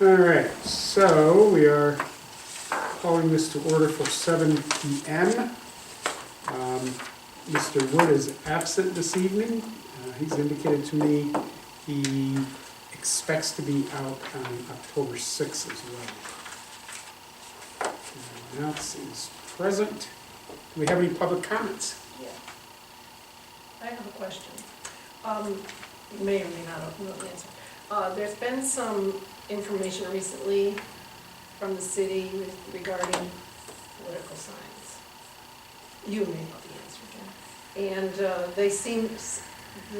All right, so we are calling this to order for 7 p.m. Mr. Wood is absent this evening. He's indicated to me he expects to be out on October 6th as well. Everyone else is present. Do we have any public comments? Yeah. I have a question. You may or may not know the answer. There's been some information recently from the city regarding political signs. You may know the answer, Jen. And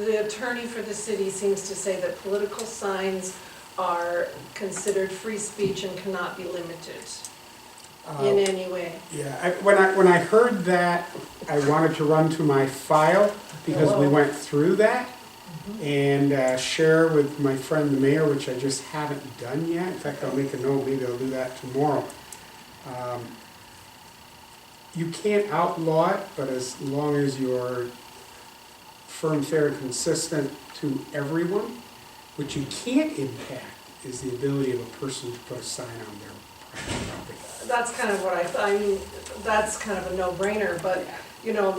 the attorney for the city seems to say that political signs are considered free speech and cannot be limited in any way. Yeah, when I heard that, I wanted to run to my file because we went through that and share with my friend the mayor, which I just haven't done yet. In fact, I'll make a note, maybe I'll do that tomorrow. You can't outlaw it, but as long as you're firm, fair, and consistent to everyone, what you can't impact is the ability of a person to put a sign on their private property. That's kind of what I mean, that's kind of a no-brainer, but, you know,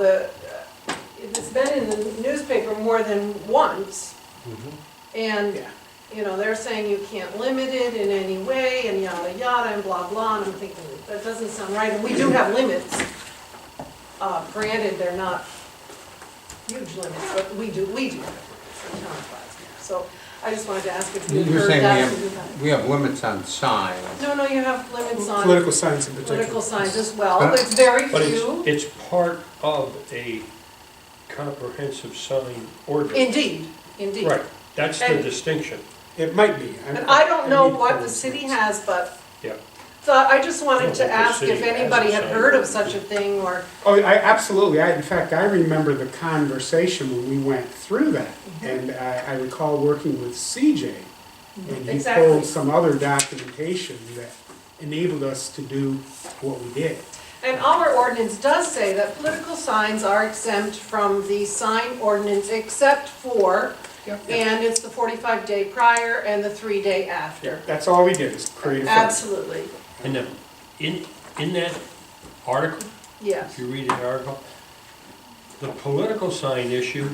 it's been in the newspaper more than once, and, you know, they're saying you can't limit it in any way, and yada yada, and blah blah, and I'm thinking, that doesn't sound right, and we do have limits. Granted, they're not huge limits, but we do have limits in town of Plattsburgh. So I just wanted to ask if you You're heard saying that. we have limits on signs. No, you have limits on Political signs in particular. political signs as well, but it's very But few. it's part of a comprehensive sign ordinance. Indeed. Right, that's the And- distinction. It might be. And I don't know need what full the city response. has, but, Yeah. so I just wanted I don't to think the ask city if has anybody a had sign heard of ordinance. such a thing, or, Oh, absolutely. In fact, I remember the conversation when we went through that. And I recall working with CJ, and he Exactly. pulled some other documentation that enabled us to do what we did. and our ordinance does say that political signs are exempt from the sign ordinance except for, and it's the 45-day prior and the 3-day after. That's all we did, is create a fence. Absolutely, And in that article, yes. if you read the article, the political sign issue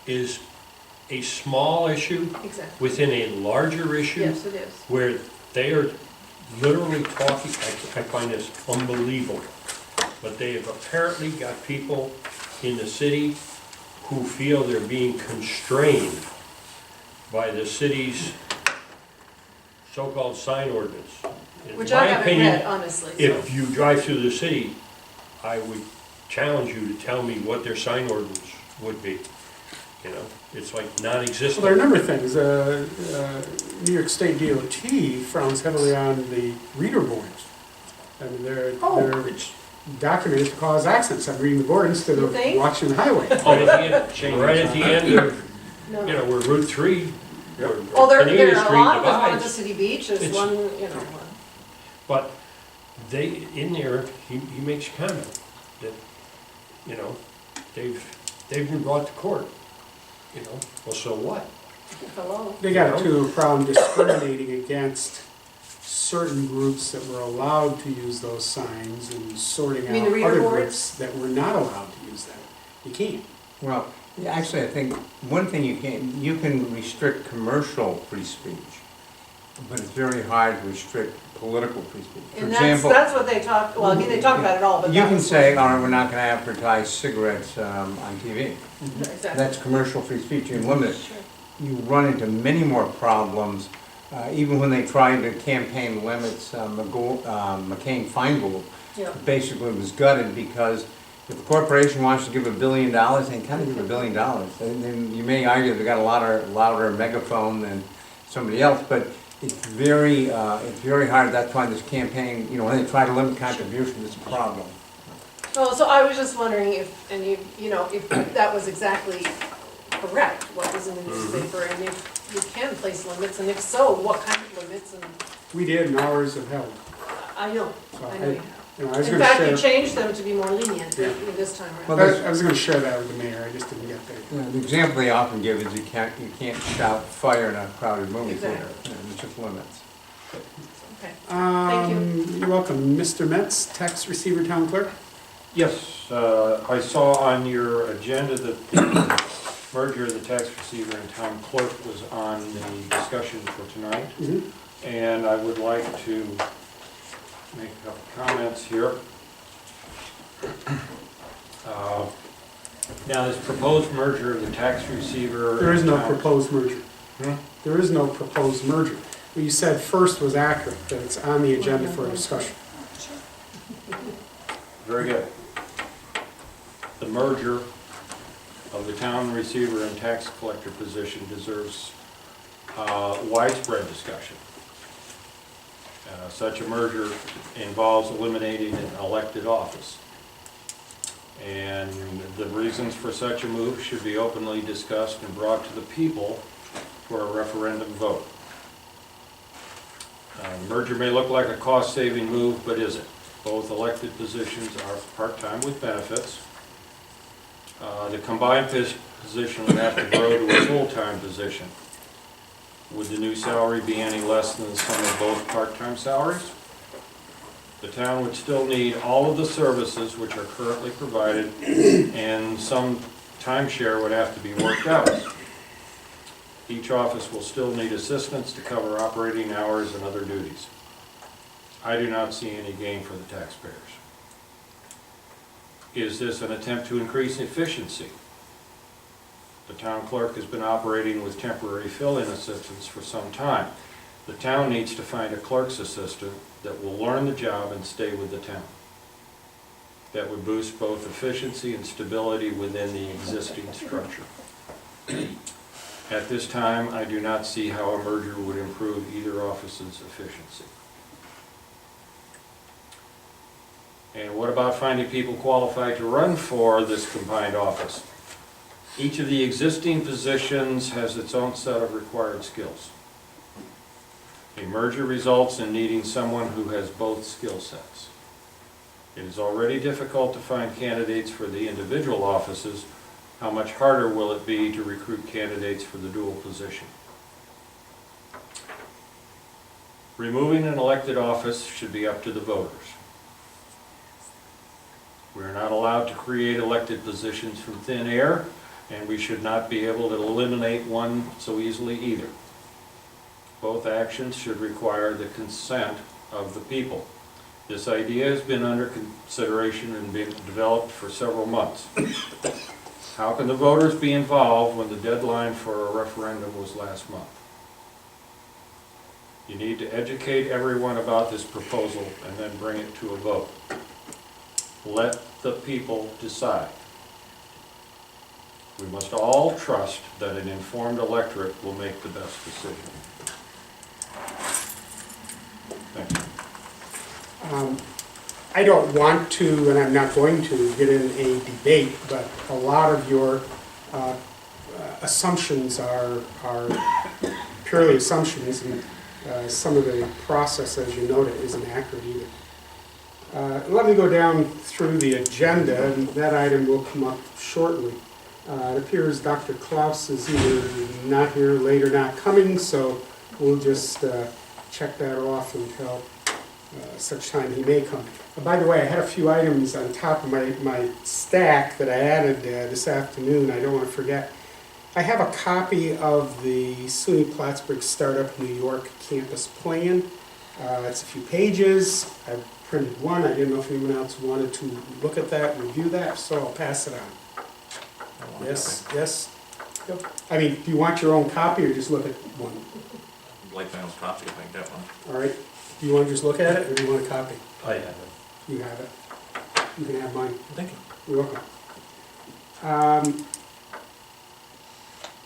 is a small issue Exactly. within a larger issue. Yes, it is. Where they are literally talking, I find this unbelievable, but they have apparently got people in the city who feel they're being constrained by the city's so-called sign ordinance. In Which my I haven't opinion, read, honestly, so. if you drive through the city, I would challenge you to tell me what their sign ordinance would be. You know, it's like Well, non-existent. there are a number of things. New York State DOT frowns heavily on the reader boards. I mean, they're It's documented to cause accidents. I'm reading the board instead You of think? watching the highway. right at the end of, No, you no. know, where Route 3, where Oh, there Canadian are a Street lot, there's one at the divides. city beach, there's It's- one, you know, one. But they, in there, he makes a comment that, you know, they've been brought to court, you know, well, so what? Hello. They got into a problem discriminating against certain groups that were allowed to use those signs and sorting You out mean the reader other boards? groups that were not allowed to use them. You can't. Well, actually, I think one thing you can restrict commercial free speech, but it's very hard to restrict political free speech. For And example, that's what they talk, well, I mean, they talk about it all, but you that can was say, all right, we're not gonna advertise cigarettes on TV. Exactly. That's commercial free speech, you limit it. Sure. You run into many more problems, even when they tried to campaign limits, McCain-Feingold Yeah. basically was gutted because if a corporation wants to give $1 billion, they can kind of give $1 billion. And then you may argue they got a louder megaphone than somebody else, but it's very hard. That's why this campaign, you know, when they try to limit contribution, it's a problem. Oh, so I was just wondering if, and you know, if that was exactly correct, what was in the newspaper, and if you can place limits, and if so, what kind of limits, and We did, and ours have held. I know So you have. I was In going to fact, you share. changed them to be more lenient Yeah. this time Well, around. I was going to share that with the mayor. I just didn't get there. The example they often give is you can't shout fire in a crowded movie theater. Exactly. It's just limits. Okay, thank you. You're welcome. Mr. Metz, tax receiver, town clerk? Yes, I saw on your agenda that the merger of the tax receiver and town clerk was on the discussion for tonight, and I would like to make a couple comments here. Now, this proposed merger of the tax receiver... There is no and town- proposed merger. There is no proposed merger. What you said first was accurate, that it's on the agenda for discussion. Very good. The merger of the town receiver and tax collector position deserves widespread discussion. Such a merger involves eliminating an elected office. And the reasons for such a move should be openly discussed and brought to the people for a referendum vote. The merger may look like a cost-saving move, but is it? Both elected positions are part-time with benefits. The combined position would have to grow to a full-time position. Would the new salary be any less than the sum of both part-time salaries? The town would still need all of the services which are currently provided, and some timeshare would have to be worked out. Each office will still need assistance to cover operating hours and other duties. I do not see any gain for the taxpayers. Is this an attempt to increase efficiency? The town clerk has been operating with temporary fill-in assistants for some time. The town needs to find a clerk's assistant that will learn the job and stay with the town. That would boost both efficiency and stability within the existing structure. At this time, I do not see how a merger would improve either office's efficiency. And what about finding people qualified to run for this combined office? Each of the existing positions has its own set of required skills. A merger results in needing someone who has both skill sets. It is already difficult to find candidates for the individual offices. How much harder will it be to recruit candidates for the dual position? Removing an elected office should be up to the voters. We are not allowed to create elected positions from thin air, and we should not be able to eliminate one so easily either. Both actions should require the consent of the people. This idea has been under consideration and been developed for several months. How can the voters be involved when the deadline for a referendum was last month? You need to educate everyone about this proposal and then bring it to a vote. Let the people decide. We must all trust that an informed electorate will make the best decision. Thank you. I don't want to, and I'm not going to, get in a debate, but a lot of your assumptions are purely assumptions, and some of the process, as you noted, isn't accurate either. Let me go down through the agenda, and that item will come up shortly. It appears Dr. Klaus is either not here, late, or not coming, so we'll just check that off until such time he may come. By the way, I had a few items on top of my stack that I added this afternoon. I don't want to forget. I have a copy of the SUNY Plattsburgh Startup New York Campus Plan. It's a few pages. I've printed one. I didn't know if anyone else wanted to look at that, review that, so I'll pass it on. Yes, yes. Yep. I mean, do you want your own copy or just look at one? I'd like my own copy if I can get one. All right. Do you want to just look at it or do you want a copy? I have it. You have it. You can have mine. Thank you. You're welcome.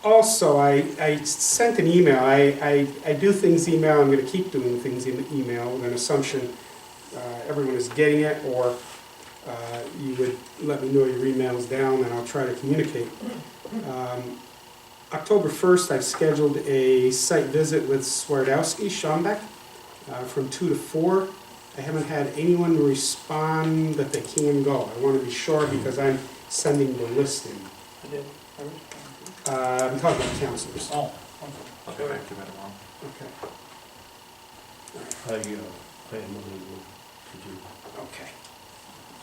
Also, I sent an email. I do things email. I'm going to keep doing things in email with an assumption everyone is getting it, or you would let me know your email's down and I'll try to communicate. October 1st, I've scheduled a site visit with Swardowski, Schaumbeck, from 2 to 4. I haven't had anyone respond that they can go. I want to be sure because I'm sending the list in. I did. I'm talking about counselors. Oh, I'll get back to you tomorrow. Okay. All I am unable to do. Okay.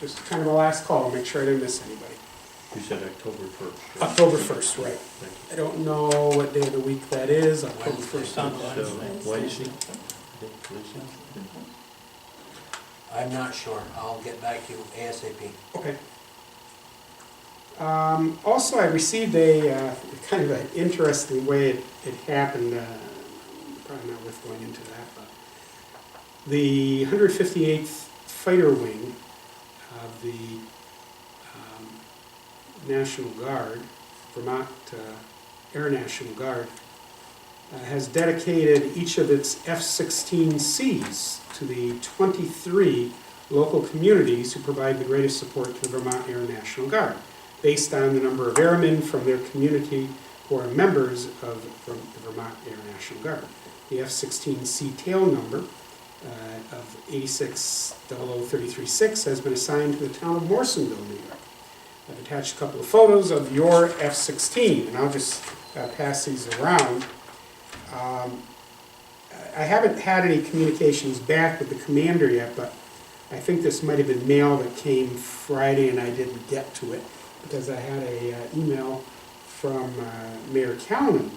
Just kind of a last call, make sure I didn't miss anybody. You said October 1st. October 1st, right. Thank I don't know what day of the week that is, October 1st. you. So, Wednesday? Wednesday? I'm not sure. I'll get back to you ASAP. Okay. Also, I received a kind of an interesting way it happened, probably not worth going into that, but the 158th Fighter Wing of the National Guard, Vermont Air National Guard, has dedicated each of its F-16Cs to the 23 local communities who provide the greatest support to the Vermont Air National Guard, based on the number of airmen from their community who are members of the Vermont Air National Guard. The F-16C tail number of 8600336 has been assigned to the town of Morrisonville, New York. I've attached a couple of photos of your F-16, and I'll just pass these around. I haven't had any communications back with the commander yet, but I think this might have been mail that came Friday and I didn't get to it, because I had an email from Mayor Calnan,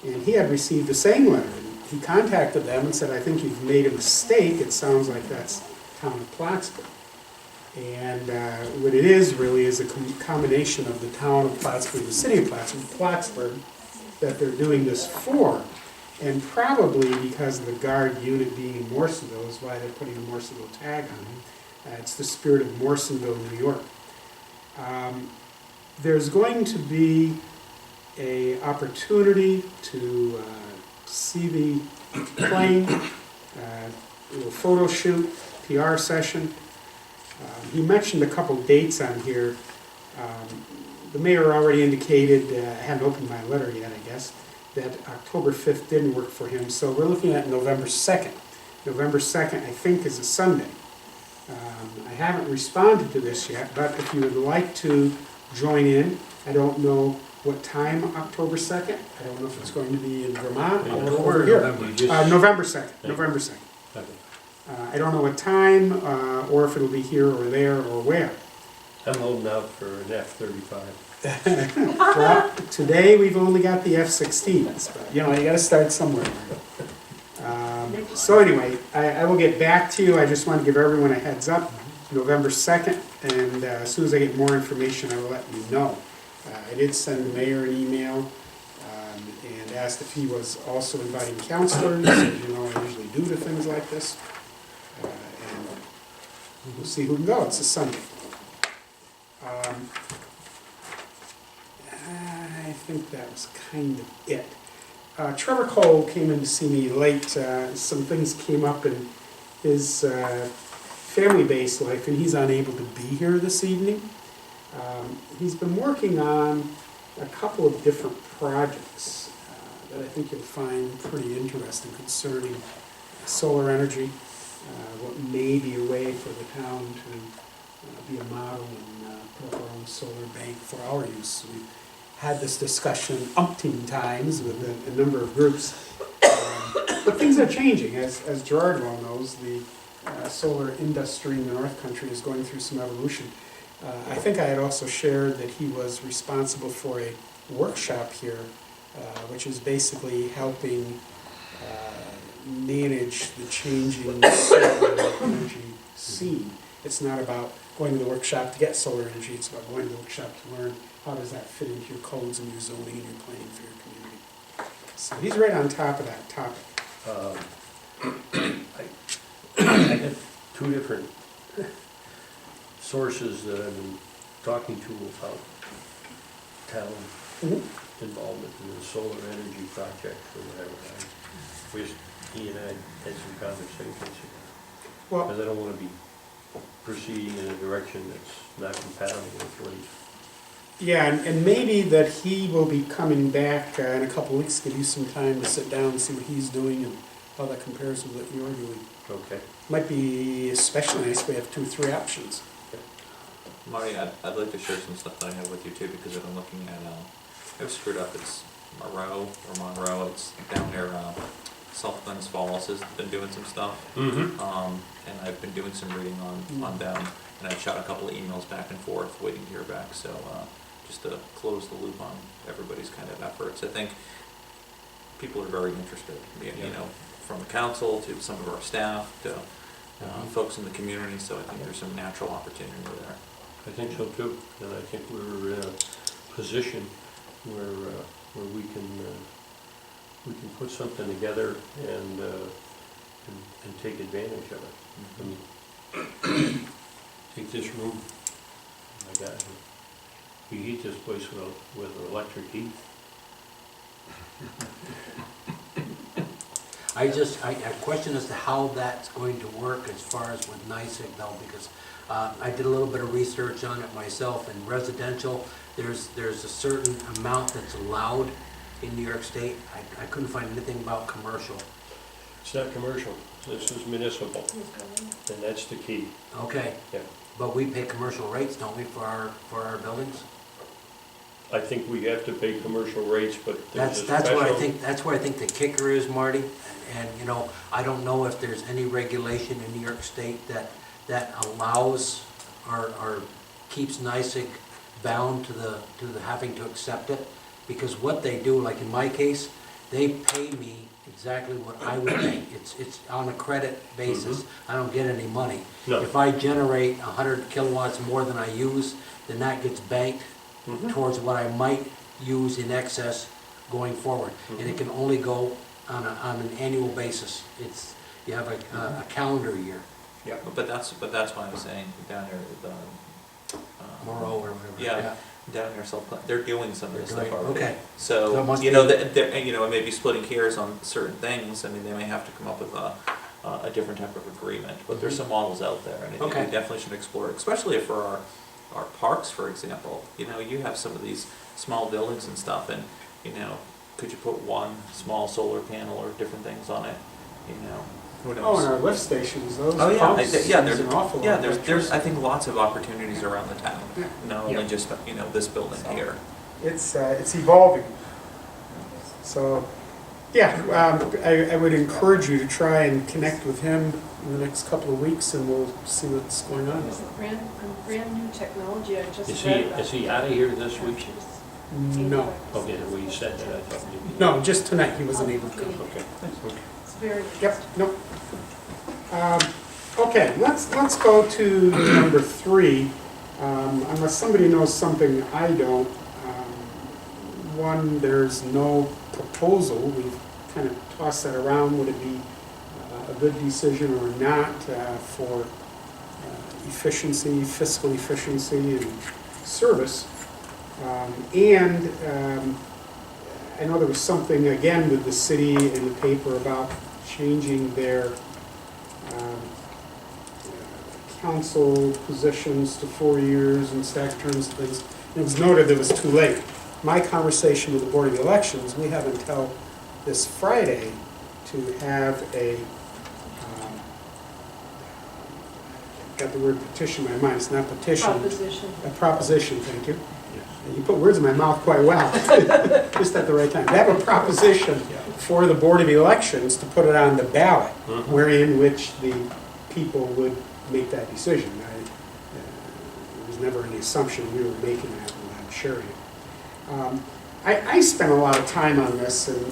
and he had received the same letter. And he contacted them and said, I think you've made a mistake. It sounds like that's town of Plattsburgh. And what it is really is a combination of the town of Plattsburgh, the city of Plattsburgh, that they're doing this for. And probably because of the guard unit being in Morrisonville is why they're putting a Morrisonville tag on it. It's the spirit of Morrisonville, New York. There's going to be an opportunity to see the plane, a little photo shoot, PR session. He mentioned a couple dates on here. The mayor already indicated, I haven't opened my letter yet, I guess, that October 5th didn't work for him, so we're looking at November 2nd. November 2nd, I think, is a Sunday. I haven't responded to this yet, but if you would like to join in, I don't know what time October 2nd. I don't know if it's going to be in Vermont or over here. November 2nd, November 2nd. I don't know what time, or if it'll be here or there or where. I'm holding out for an F-35. Well, today we've only got the F-16s, but you know, you gotta start somewhere. So anyway, I will get back to you. I just want to give everyone a heads up, November 2nd, and as soon as I get more information, I will let you know. I did send the mayor an email and asked if he was also inviting counselors, as you know I usually do to things like this. And we'll see who can go. It's a Sunday. I think that was kind of it. Trevor Cole came in to see me late. Some things came up in his family-based life, and he's unable to be here this evening. He's been working on a couple of different projects that I think you'll find pretty interesting concerning solar energy, what may be a way for the town to be a model and put up our own solar bank for our use. We've had this discussion umpteen times with a number of groups. But things are changing. As Gerard well knows, the solar industry in the North Country is going through some evolution. I think I had also shared that he was responsible for a workshop here, which is basically helping manage the changing solar energy scene. It's not about going to the workshop to get solar energy, it's about going to the workshop to learn how does that fit into your codes and your zoning and your planning for your community. So he's right on top of that topic. I had two different sources that I've been talking to about town involvement in the solar energy project or whatever. He and I had some conversations here. Well, Because I don't want to be proceeding in a direction that's not compatible with what he's. yeah, and maybe that he will be coming back in a couple of weeks, give you some time to sit down and see what he's doing and how that compares with what you're doing. Okay. Might be especially nice if we have 2 or 3 options. Marty, I'd like to share some stuff that I have with you too, because I've been looking at, I've screwed up, it's Monroe, it's down near South Glens Falls has been doing some stuff. Mm-hmm. And I've been doing some reading on them, and I've shot a couple of emails back and forth, waiting to hear back, so, just to close the loop on everybody's kind of efforts. I think people are very interested, you know, from the council to some of our staff to folks in the community, so I think there's some natural opportunity there. I think so too, and I think we're in a position where we can put something together and take advantage of it. I mean, take this room, my God, we heat this place with electric heat. I question as to how that's going to work as far as with NICEAG though, because I did a little bit of research on it myself. In residential, there's a certain amount that's allowed in New York State. I couldn't find anything about commercial. It's not commercial, this is municipal, and that's the key. Okay, Yeah. but we pay commercial rates, don't we, for our buildings? I think we have to pay commercial rates, but there's a That's where I special. think, the kicker is, Marty. And, you know, I don't know if there's any regulation in New York State that allows or keeps NICEAG bound to the having to accept it. Because what they do, like in my case, they pay me exactly what I would pay. It's on a credit basis. I don't get any money. No. If I generate 100 kilowatts more than I use, then that gets banked towards what I might use in excess going forward. And it can only go on an annual basis. You have a calendar year. Yeah. But that's why I'm saying down there, Morrow or whatever. yeah, down here, they're doing some of this They're stuff doing- already. okay. So, So it must you know, be- they're, you know, maybe splitting hairs on certain things. I mean, they may have to come up with a different type of agreement, but there's some models out there, and I think Okay. we definitely should explore it, especially for our parks, for example. You know, you have some of these small buildings and stuff, and, you know, could you put one small solar panel or different things on it, you know? Who knows? Oh, and our lift stations, those Oh, yeah, pumps, yeah, use an awful lot yeah, of there's, electricity. I think lots of opportunities around the town, Yeah. not only just, you know, this building So- here. It's evolving. So, yeah, I would encourage you to try and connect with him in the next couple of weeks, and we'll see what's going on. It's a brand new technology, I just Is read about. is he out of here this week? No, Okay, well, you said that, I thought maybe. no, just tonight, he wasn't able to come. Okay. It's very Yep, interesting. no. Okay, let's go to number 3. Unless somebody knows something I don't. One, there's no proposal. We've kind of tossed that around. Would it be a good decision or not for efficiency, fiscal efficiency, and service? And I know there was something, again, with the city in the paper about changing their council positions to 4 years and stack terms and things. It was noted that it was too late. My conversation with the Board of Elections, we have until this Friday to have got the word petition in my mind, it's not petition. Proposition. A proposition, thank you. You put words in my mouth quite well, just at the right time. To have a proposition for the Board of Elections to put it on the ballot, wherein which the people would make that decision. There was never any assumption we were making that when I'm sharing it. I spent a lot of time on this, and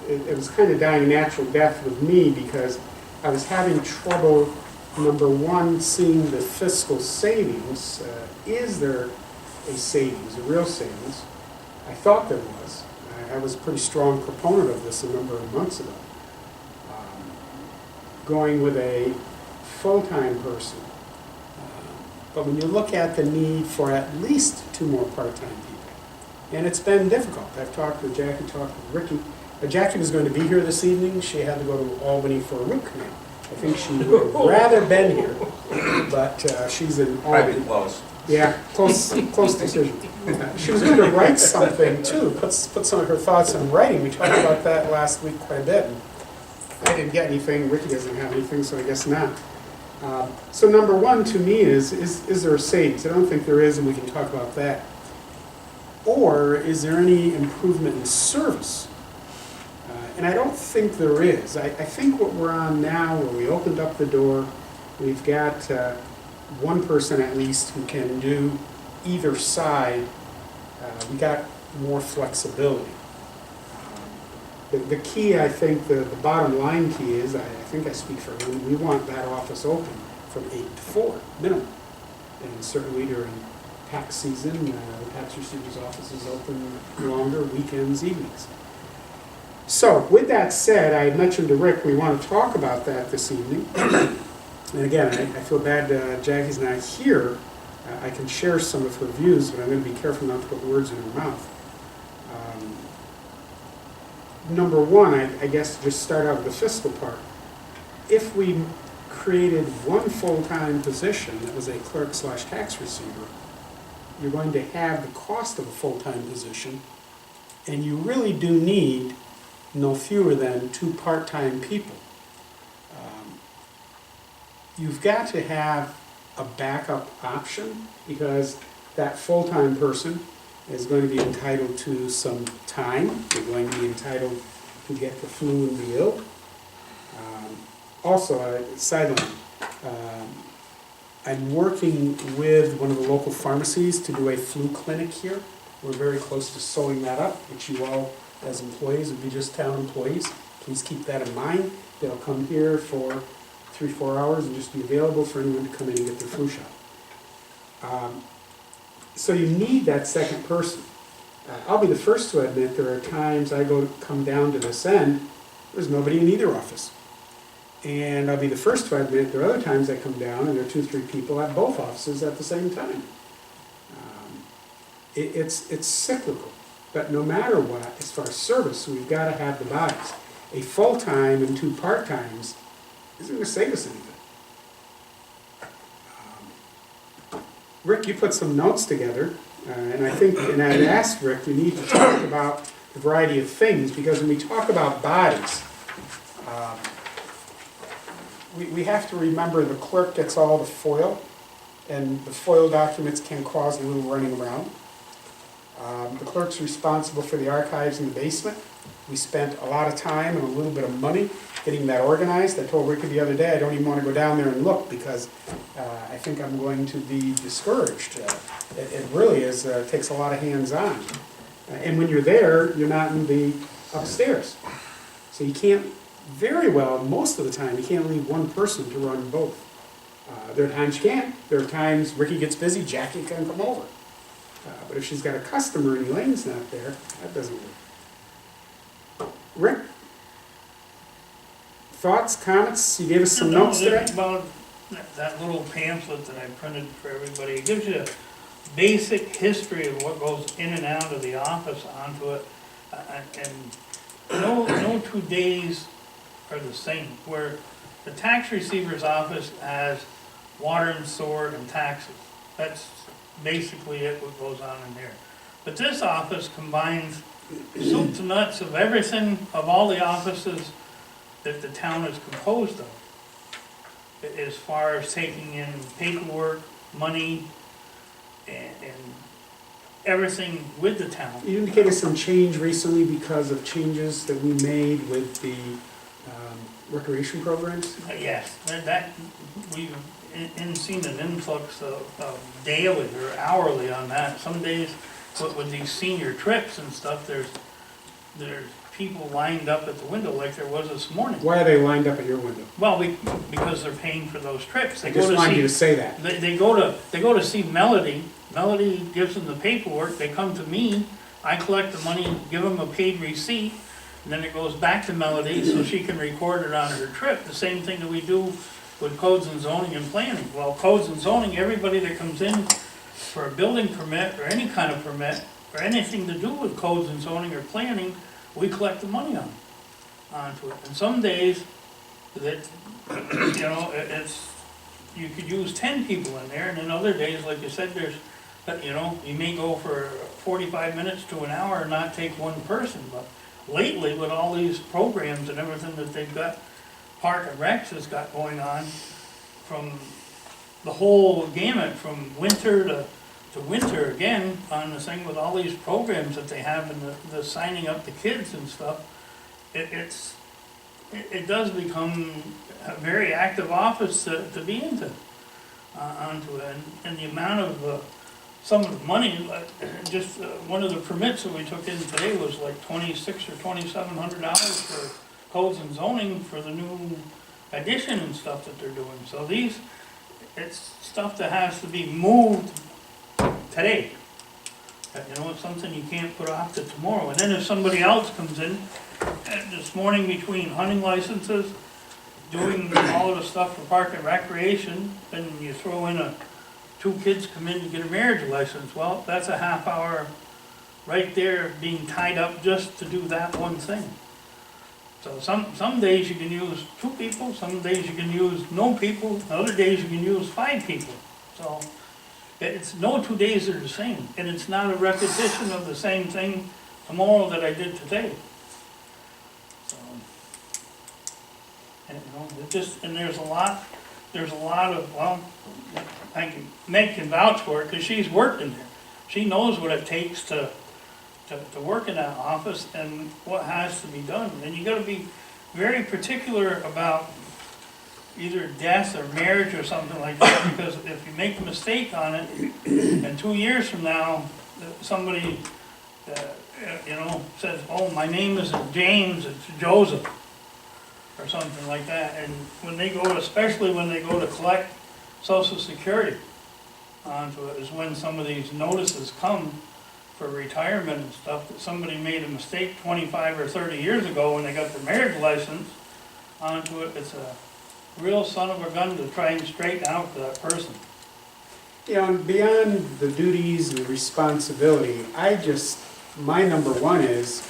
it was kind of dying a natural death with me because I was having trouble, number one, seeing the fiscal savings. Is there a savings, a real savings? I thought there was. I was a pretty strong proponent of this a number of months ago. Going with a full-time person. But when you look at the need for at least 2 more part-time people, and it's been difficult. I've talked with Jackie, talked with Ricky. Jackie was going to be here this evening. She had to go to Albany for a root canal. I think she would have rather been here, but she's in Albany. Private close. Yeah, close decision. She was going to write something too, put some of her thoughts in writing. We talked about that last week quite a bit. And I didn't get anything, Ricky doesn't have anything, so I guess not. So number one to me is there a savings? I don't think there is, and we can talk about that. Or is there any improvement in service? And I don't think there is. I think what we're on now, where we opened up the door, we've got one person at least who can do either side. We got more flexibility. The key, I think, the bottom line key is, I think I speak for everyone, we want that office open from 8 to 4, minimum. And certainly during tax season, the tax receiver's office is open longer, weekends, evenings. So, with that said, I mentioned to Rick, we want to talk about that this evening. And again, I feel bad Jackie's not here. I can share some of her views, but I'm going to be careful not to put words in her mouth. Number one, I guess just start out with the fiscal part. If we created one full-time position that was a clerk/tax receiver, you're going to have the cost of a full-time position, and you really do need no fewer than 2 part-time people. You've got to have a backup option, because that full-time person is going to be entitled to some time. They're going to be entitled to get the flu and be ill. Also, a sideline, I'm working with one of the local pharmacies to do a flu clinic here. We're very close to sewing that up, which you all, as employees, would be just town employees. Please keep that in mind. They'll come here for 3-4 hours and just be available for anyone to come in and get their flu shot. So you need that second person. I'll be the first to admit there are times I come down to this end, there's nobody in either office. And I'll be the first to admit there are other times I come down and there are 2-3 people at both offices at the same time. It's cyclical, but no matter what, as far as service, we've got to have the bodies. A full-time and 2 part-times isn't going to save us anything. Rick, you put some notes together, and I think, and I'd asked Rick, we need to talk about a variety of things, because when we talk about bodies, we have to remember the clerk gets all the FOIL, and the FOIL documents can cause a little running around. The clerk's responsible for the archives in the basement. We spent a lot of time and a little bit of money getting that organized. I told Rick the other day I don't even want to go down there and look, because I think I'm going to be discouraged. It really is, takes a lot of hands-on. And when you're there, you're not in the upstairs. So you can't, very well, most of the time, you can't leave one person to run both. There are times you can. There are times Ricky gets busy, Jackie can come over. But if she's got a customer and Elaine's not there, that doesn't work. Rick? Thoughts, comments? You gave us some notes today? About that little pamphlet that I printed for everybody, it gives you a basic history of what goes in and out of the office onto it. And no 2 days are the same, where the tax receiver's office has water and sewer and taxes. That's basically it, what goes on in there. But this office combines soup to nuts of everything, of all the offices that the town is composed of, as far as taking in paperwork, money, and everything with the town. You indicated some change recently because of changes that we made with the recreation programs? Yes, that we've seen an influx of daily or hourly on that. Some days with these senior trips and stuff, there's people lined up at the window like there was this morning. Why are they lined up at your window? Well, because they're paying for those trips. I just wanted you to say that. They go to see Melody. Melody gives them the paperwork. They come to me. I collect the money, give them a paid receipt, and then it goes back to Melody so she can record it on her trip. The same thing that we do with codes and zoning and planning. Well, codes and zoning, everybody that comes in for a building permit or any kind of permit or anything to do with codes and zoning or planning, we collect the money onto it. And some days that, you could use 10 people in there, and then other days, like you said, you may go for 45 minutes to an hour and not take one person. But lately, with all these programs and everything that they've got, Park and Rex has got going on, from the whole gamut, from winter to winter again, on the thing with all these programs that they have and the signing up the kids and stuff, it does become a very active office to be into, onto it. And the amount of, some of the money, like, just one of the permits that we took in today was like $2,600 or $2,700 for codes and zoning for the new addition and stuff that they're doing. So it's stuff that has to be moved today. You know, it's something you can't put off to tomorrow. And then if somebody else comes in, this morning between hunting licenses, doing all of the stuff for park and recreation, then you throw in two kids come in to get a marriage license, well, that's a half hour right there being tied up just to do that one thing. So some days you can use 2 people, some days you can use no people, other days you can use 5 people. So it's no 2 days are the same, and it's not a repetition of the same thing tomorrow that I did today. So, and you know, it just, and there's a lot of, well, Meg can vouch for it, because she's worked in there. She knows what it takes to work in that office and what has to be done. And you gotta be very particular about either death or marriage or something like that, because if you make a mistake on it, and 2 years from now, somebody, you know, says, oh, my name isn't James, it's Joseph, or something like that. And when they go, especially when they go to collect Social Security onto it, is when some of these notices come for retirement and stuff, that somebody made a mistake 25 or 30 years ago when they got their marriage license onto it. It's a real son of a gun to try and straighten out that person. You know, and beyond the duties and the responsibility, my number one is,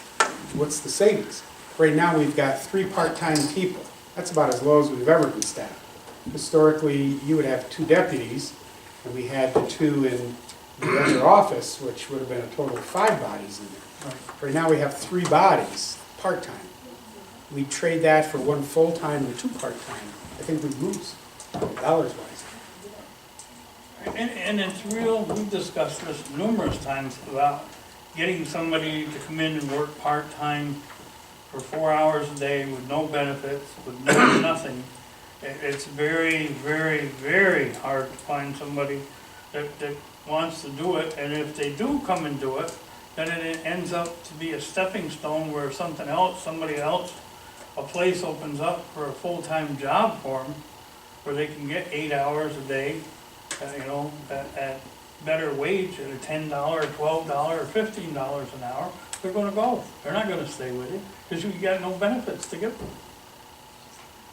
what's the savings? Right now, we've got 3 part-time people. That's about as low as we've ever been staffed. Historically, you would have 2 deputies, and we had the 2 in the other office, which would have been a total of 5 bodies in there. Right now, we have 3 bodies, part-time. We trade that for 1 full-time and 2 part-time. I think we'd lose, dollars-wise. And it's real, we've discussed this numerous times about getting somebody to come in and work part-time for 4 hours a day with no benefits, with no nothing. It's very, very, very hard to find somebody that wants to do it, and if they do come and do it, then it ends up to be a stepping stone where somebody else, a place opens up for a full-time job for them, where they can get 8 hours a day, you know, at better wage, at a $10, $12, or $15 an hour. They're gonna go. They're not gonna stay with you, because you got no benefits to give them.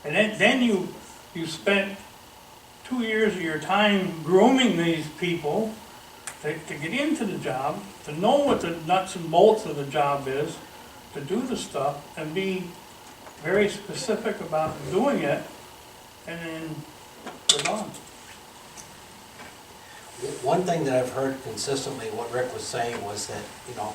And then you spent 2 years of your time grooming these people to get into the job, to know what the nuts and bolts of the job is, to do the stuff, and be very specific about doing it, and then they're gone. One thing that I've heard consistently, what Rick was saying, was that, you know,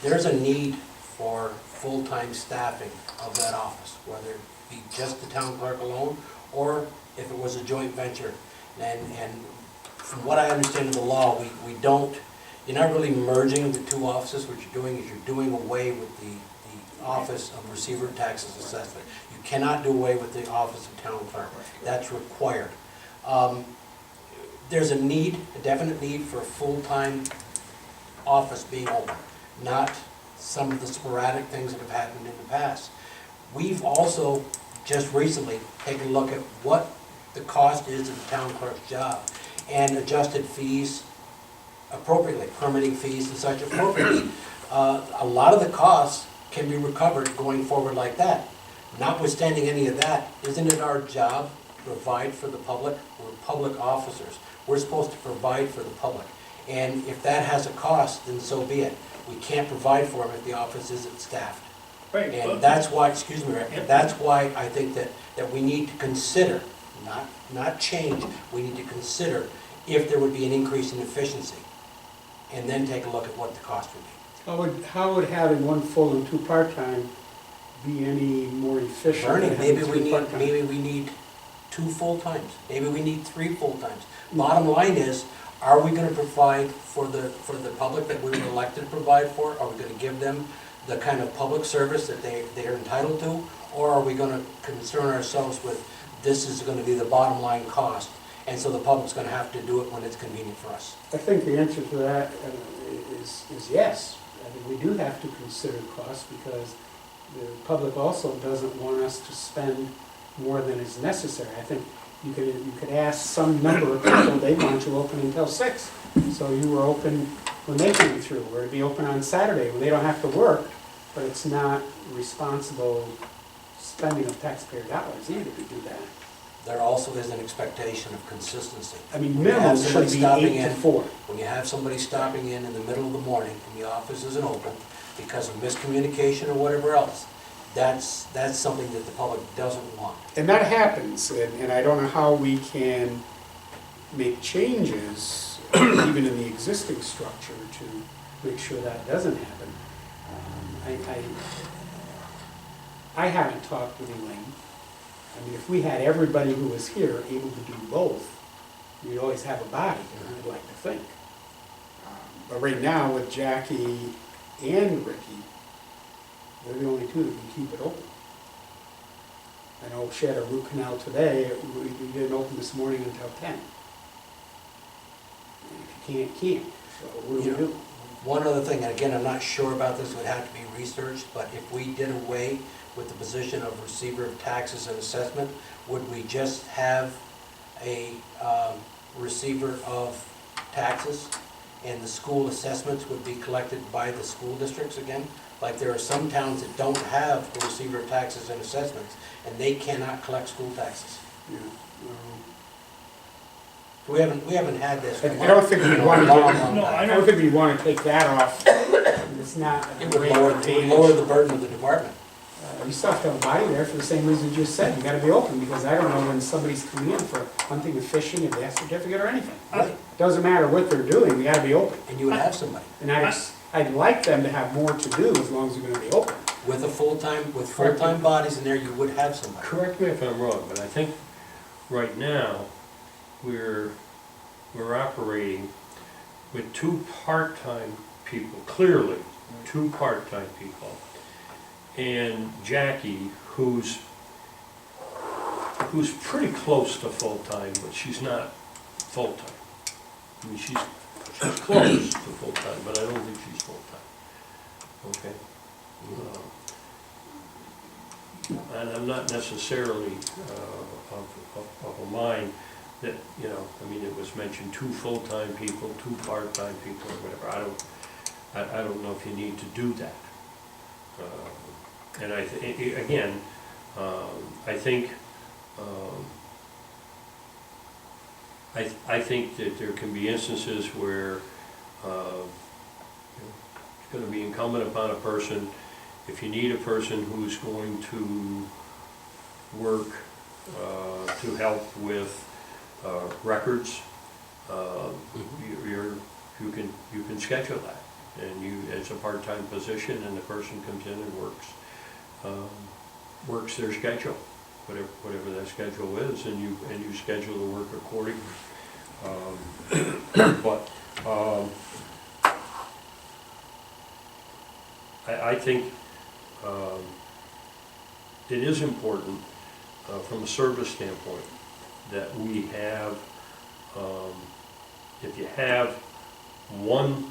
there's a need for full-time staffing of that office, whether it be just the town clerk alone, or if it was a joint venture. And from what I understand of the law, you're not really merging the 2 offices. What you're doing is you're doing away with the Office of Receiver of Taxes Assessment. You cannot do away with the Office of Town Clerk. That's required. There's a definite need for a full-time office being open, not some of the sporadic things that have happened in the past. We've also just recently taken a look at what the cost is of the town clerk's job and adjusted fees appropriately, permitting fees and such appropriately. A lot of the costs can be recovered going forward like that. Notwithstanding any of that, isn't it our job to provide for the public? We're public officers. We're supposed to provide for the public. And if that has a cost, then so be it. We can't provide for them if the office isn't staffed. Right. And that's why, excuse me, Rick, that's why I think that we need to consider, not change, we need to consider if there would be an increase in efficiency, and then take a look at what the cost would be. How would having 1 full and 2 part-time be any more efficient? Bernie, than having maybe 3 part-time? we need 2 full-times, maybe we need 3 full-times. Bottom line is, are we gonna provide for the public that we were elected to provide for? Are we gonna give them the kind of public service that they're entitled to? Or are we gonna concern ourselves with, this is gonna be the bottom line cost, and so the public's gonna have to do it when it's convenient for us? I think the answer to that is yes. I think we do have to consider costs because the public also doesn't want us to spend more than is necessary. I think you could ask some number of people, they want you open until 6. So you were open when they came through, or it'd be open on Saturday when they don't have to work, but it's not responsible spending of taxpayer dollars either to do that. There also is an expectation of consistency. I mean, When you have minimum somebody should be stopping 8 to in- 4. When you have somebody stopping in the middle of the morning and the office isn't open because of miscommunication or whatever else, that's something that the public doesn't want. And that happens, and I don't know how we can make changes, even in the existing structure, to make sure that doesn't happen. I haven't talked with Elaine. I mean, if we had everybody who was here able to do both, we'd always have a body, I'd like to think. But right now, with Jackie and Ricky, they're the only two that can keep it open. I know she had a root canal today, we didn't open this morning until 10. And if you can't. So what do we do? One other thing, and again, I'm not sure about this, it would have to be researched, but if we did away with the position of receiver of taxes and assessment, would we just have a receiver of taxes and the school assessments would be collected by the school districts again? Like there are some towns that don't have a receiver of taxes and assessments and they cannot collect school taxes. Yeah, We haven't had this. I don't think we want to, No, I don't think we want to take that off. It's not a It would great lower advantage. the burden of the department. You still have to have a body there for the same reason you just said. You gotta be open, because I don't know when somebody's coming in for hunting or fishing, a death certificate or anything. Right. Doesn't matter what they're doing, we gotta be open. And you would have somebody And I'd like them to have more to do as long as they're gonna be open. with full-time bodies in there, you would have somebody. Correct me if I'm wrong, but I think right now, we're operating with 2 part-time people, clearly, 2 part-time people. And Jackie, who's pretty close to full-time, but she's not full-time. I mean, she's close to full-time, but I don't think she's full-time. Okay? And I'm not necessarily of a mind that, you know, I mean, it was mentioned 2 full-time people, 2 part-time people, or whatever. I don't know if you need to do that. And I think that there can be instances where it's going to be incumbent upon a person, if you need a person who's going to work to help with records, you can schedule that, and it's a part-time position, and the person comes in and works their schedule, whatever that schedule is, and you schedule the work accordingly. But I think it is important from a service standpoint that we have, if you have one,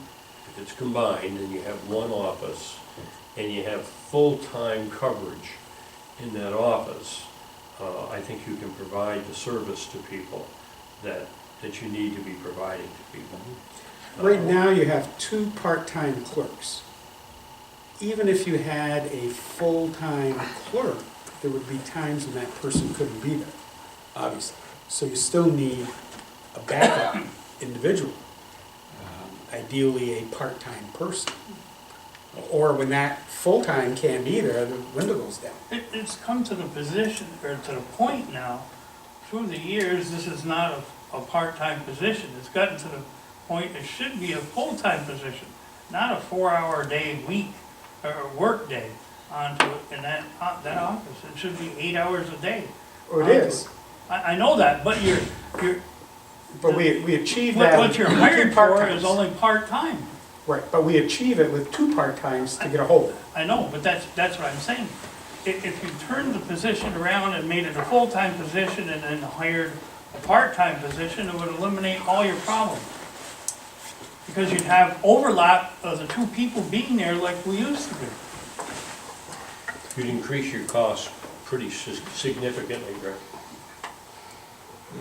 if it's combined and you have one office and you have full-time coverage in that office, I think you can provide the service to people that you need to be providing to people. Right now, you have 2 part-time clerks. Even if you had a full-time clerk, there would be times when that person couldn't be there, obviously. So you still need a backup individual, ideally a part-time person. Or when that full-time can't be there, the window goes down. It's come to the position, or to the point now, through the years, this is not a part-time position. It's gotten to the point it should be a full-time position, not a 4-hour day week or work day onto it in that office. It should be 8 hours a day. Or it onto is. I know that, but But we achieve that. what you're with hired 2 for part-times. is only part-time. Right, but we achieve it with 2 part-times to get a hold of it. I know, but that's what I'm saying. If you turned the position around and made it a full-time position and then hired a part-time position, it would eliminate all your problems. Because you'd have overlap of the 2 people being there like we used to do. You'd increase your costs pretty significantly, Rick.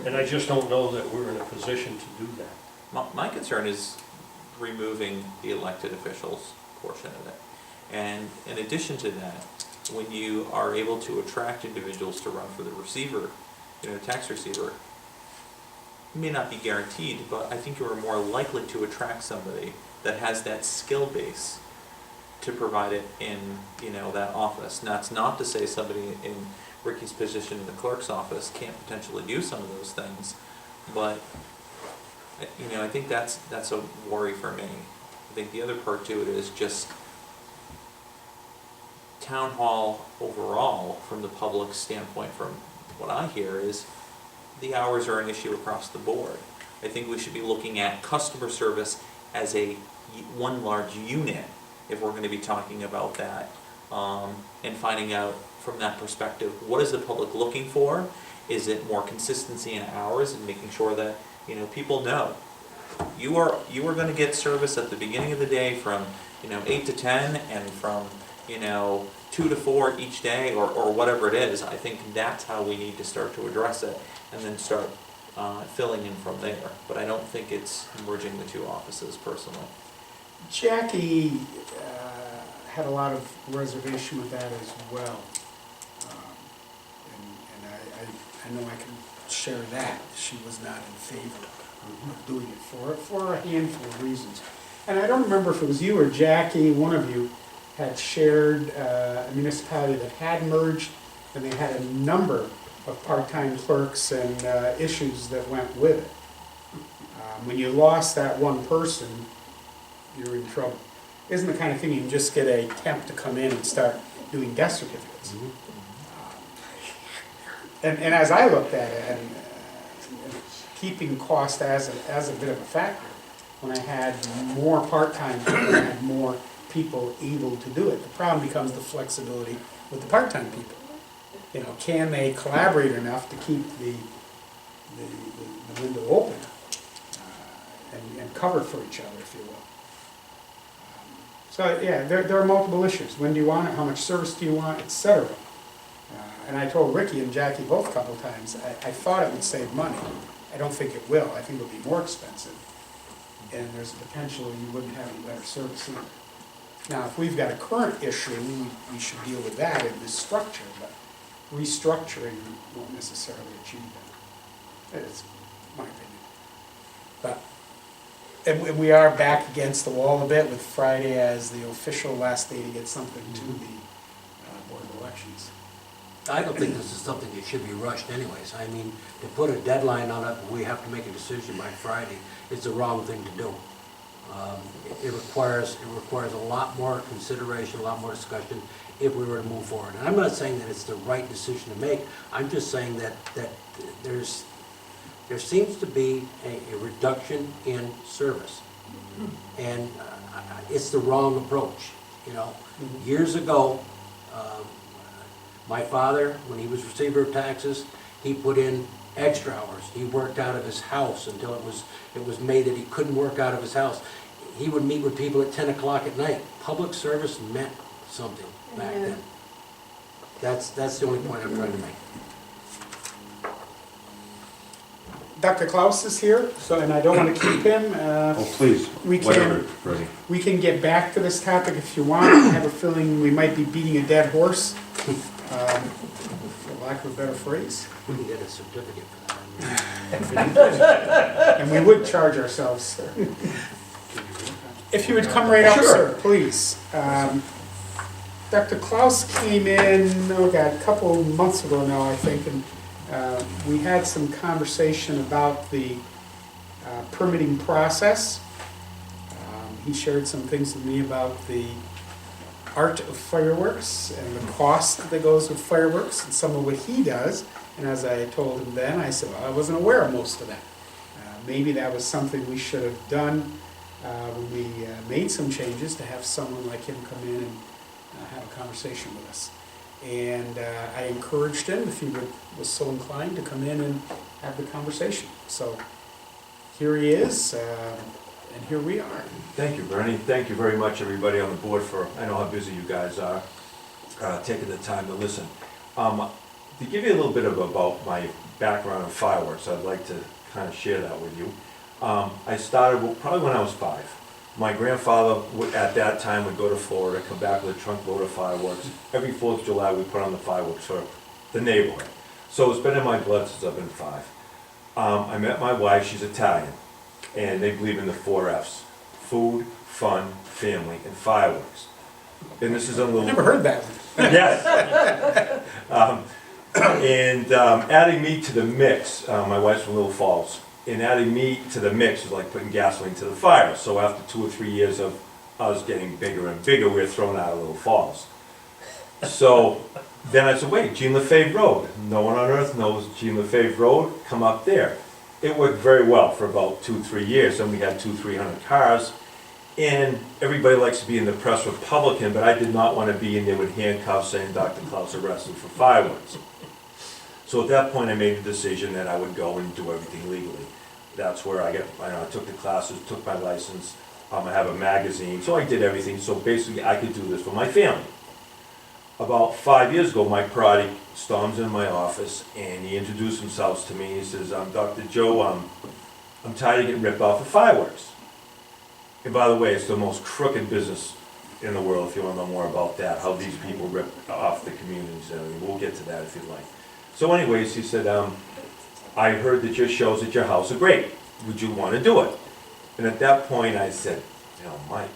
And I just don't know that we're in a position to do that. My concern is removing the elected officials portion of it. And in addition to that, when you are able to attract individuals to run for the receiver, tax receiver, it may not be guaranteed, but I think you are more likely to attract somebody that has that skill base to provide it in, that office. Now, it's not to say somebody in Ricky's position in the clerk's office can't potentially do some of those things, but, I think that's a worry for me. I think the other part to it is just town hall overall, from the public standpoint, from what I hear, is the hours are an issue across the board. I think we should be looking at customer service as one large unit, if we're going to be talking about that, and finding out from that perspective, what is the public looking for? Is it more consistency in hours and making sure that people know you are going to get service at the beginning of the day from 8 to 10 and from 2 to 4 each day, or whatever it is. I think that's how we need to start to address it, and then start filling in from there. But I don't think it's merging the 2 offices personally. Jackie had a lot of reservation with that as well. And I know I can share that. She was not in favor of doing it for a handful of reasons. And I don't remember if it was you or Jackie, one of you, had shared a municipality that had merged, and they had a number of part-time clerks and issues that went with it. When you lost that one person, you're in trouble. Isn't the kind of thing you can just get a temp to come in and start doing death certificates. And as I looked at it, and keeping cost as a bit of a factor, when I had more part-time people, I had more people able to do it. The problem becomes the flexibility with the part-time people. Can they collaborate enough to keep the window open and cover for each other, if you will. So yeah, there are multiple issues. When do you want it? How much service do you want? Etc. And I told Ricky and Jackie both a couple times, I thought it would save money. I don't think it will. I think it'll be more expensive. And there's a potential you wouldn't have any better service either. Now, if we've got a current issue, we should deal with that in this structure, but restructuring won't necessarily achieve that. That's my opinion. But, and we are back against the wall a bit with Friday as the official last day to get something to the Board of Elections. I don't think this is something that should be rushed anyways. I mean, to put a deadline on it, we have to make a decision by Friday, is the wrong thing to do. It requires a lot more consideration, a lot more discussion if we were to move forward. And I'm not saying that it's the right decision to make. I'm just saying that there seems to be a reduction in service. And it's the wrong approach, Years ago, my father, when he was receiver of taxes, he put in extra hours. He worked out of his house until it was made that he couldn't work out of his house. He would meet with people at 10 o'clock at night. Public service meant something back then. That's the only point I'm trying to make. Dr. Klaus is here, and I don't want to keep him. Please, whatever, Freddie. We can get back to this topic if you want. I have a feeling we might be beating a dead horse, for lack of a better phrase. We can get a certificate for that. And we would charge ourselves, sir. If you would come right up, sir, please. Dr. Klaus came in, a couple months ago now, I think, and we had some conversation about the permitting process. He shared some things with me about the art of fireworks and the cost that goes with fireworks and some of what he does. And as I told him then, I said, well, I wasn't aware of most of that. Maybe that was something we should have done when we made some changes, to have someone like him come in and have a conversation with us. And I encouraged him, if he was so inclined, to come in and have the conversation. So here he is, and here we are. Thank you, Bernie. Thank you very much, everybody on the board, for, I know how busy you guys are, taking the time to listen. To give you a little bit about my background in fireworks, I'd like to kind of share that with you. I started probably when I was 5. My grandfather, at that time, would go to Florida, come back with a trunk load of fireworks. Every 4th of July, we put on the fireworks for the neighborhood. So it's been in my blood since I've been 5. I met my wife, she's Italian, and they believe in the 4 Fs: food, fun, family, and fireworks. And this is a little... Never heard that one. Yes. Adding me to the mix, my wife's from Little Falls, and adding me to the mix is like putting gasoline to the fire. So after 2 or 3 years of us getting bigger and bigger, we were thrown out of Little Falls. So then I said, wait, Jean Lefebvre Road. No one on earth knows Jean Lefebvre Road, come up there. It worked very well for about 2-3 years, and we had 200-300 cars. And everybody likes to be in the press Republican, but I did not want to be in there with handcuffs saying Dr. Klaus arrested for fireworks. So at that point, I made the decision that I would go and do everything legally. That's where I took the classes, took my license. I have a magazine, so I did everything. So basically, I could do this for my family. About 5 years ago, Mike Perotti storms in my office, and he introduced himself to me. He says, Dr. Joe, I'm tired of getting ripped off for fireworks. And by the way, it's the most crooked business in the world, if you want to know more about that, how these people rip off the communities. We'll get to that if you'd like. So anyways, he said, I heard that your shows at your house are great. Would you want to do it? And at that point, I said, Mike,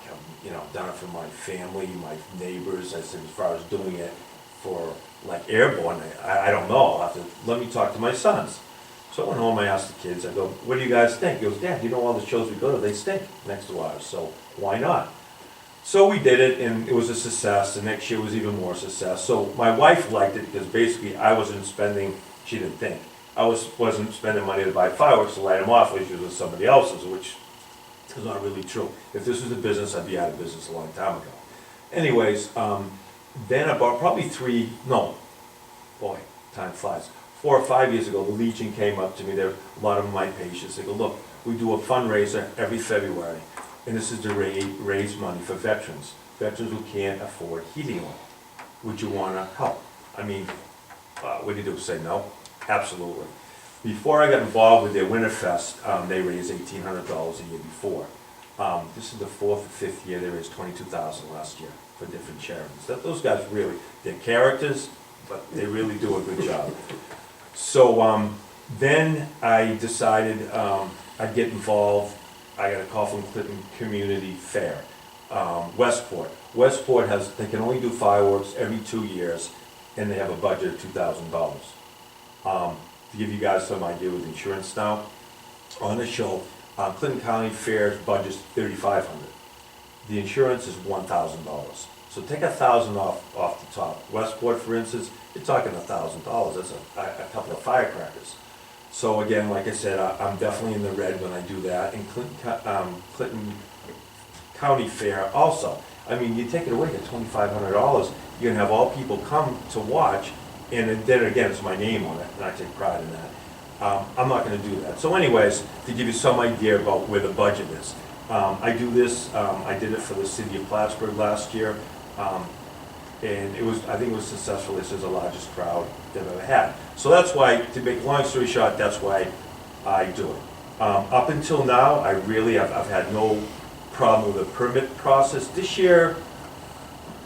I've done it for my family, my neighbors. I said, as far as doing it for like airborne, I don't know. I'll have to, let me talk to my sons. So I went home, I asked the kids, I go, what do you guys think? He goes, Dad, you know all the shows we go to, they stink next to ours, so why not? So we did it, and it was a success. The next year was even more success. So my wife liked it because basically I wasn't spending, she didn't think, wasn't spending money to buy fireworks to light them off, which was somebody else's, which is not really true. If this was a business, I'd be out of business a long time ago. Anyways, then about probably time flies. 4 or 5 years ago, the Legion came up to me. They're a lot of my patients. They go, look, we do a fundraiser every February, and this is to raise money for veterans who can't afford heating oil. Would you want to help? I mean, what do you do? Say no? Absolutely. Before I got involved with their Winterfest, they raised $1,800 a year before. This is the 4th or 5th year. They raised $22,000 last year for different charities. Those guys really, they're characters, but they really do a good job. So then I decided I'd get involved. I got a call from Clinton Community Fair. Westport they can only do fireworks every 2 years, and they have a budget of $2,000. To give you guys some idea with insurance now, on the show, Clinton County Fair's budget is $3,500. The insurance is $1,000. So take $1,000 off the top. Westport, for instance, you're talking $1,000. That's a couple of firecrackers. So again, like I said, I'm definitely in the red when I do that. And Clinton County Fair also. I mean, you take it away at $2,500, you're gonna have all people come to watch, and then again, it's my name on it, and I take pride in that. I'm not gonna do that. So anyways, to give you some idea about where the budget is. I do this, I did it for the city of Plattsburgh last year. And I think it was successful. This is the largest crowd they've ever had. So that's why, to make a long story short, that's why I do it. Up until now, I've had no problem with the permit process. This year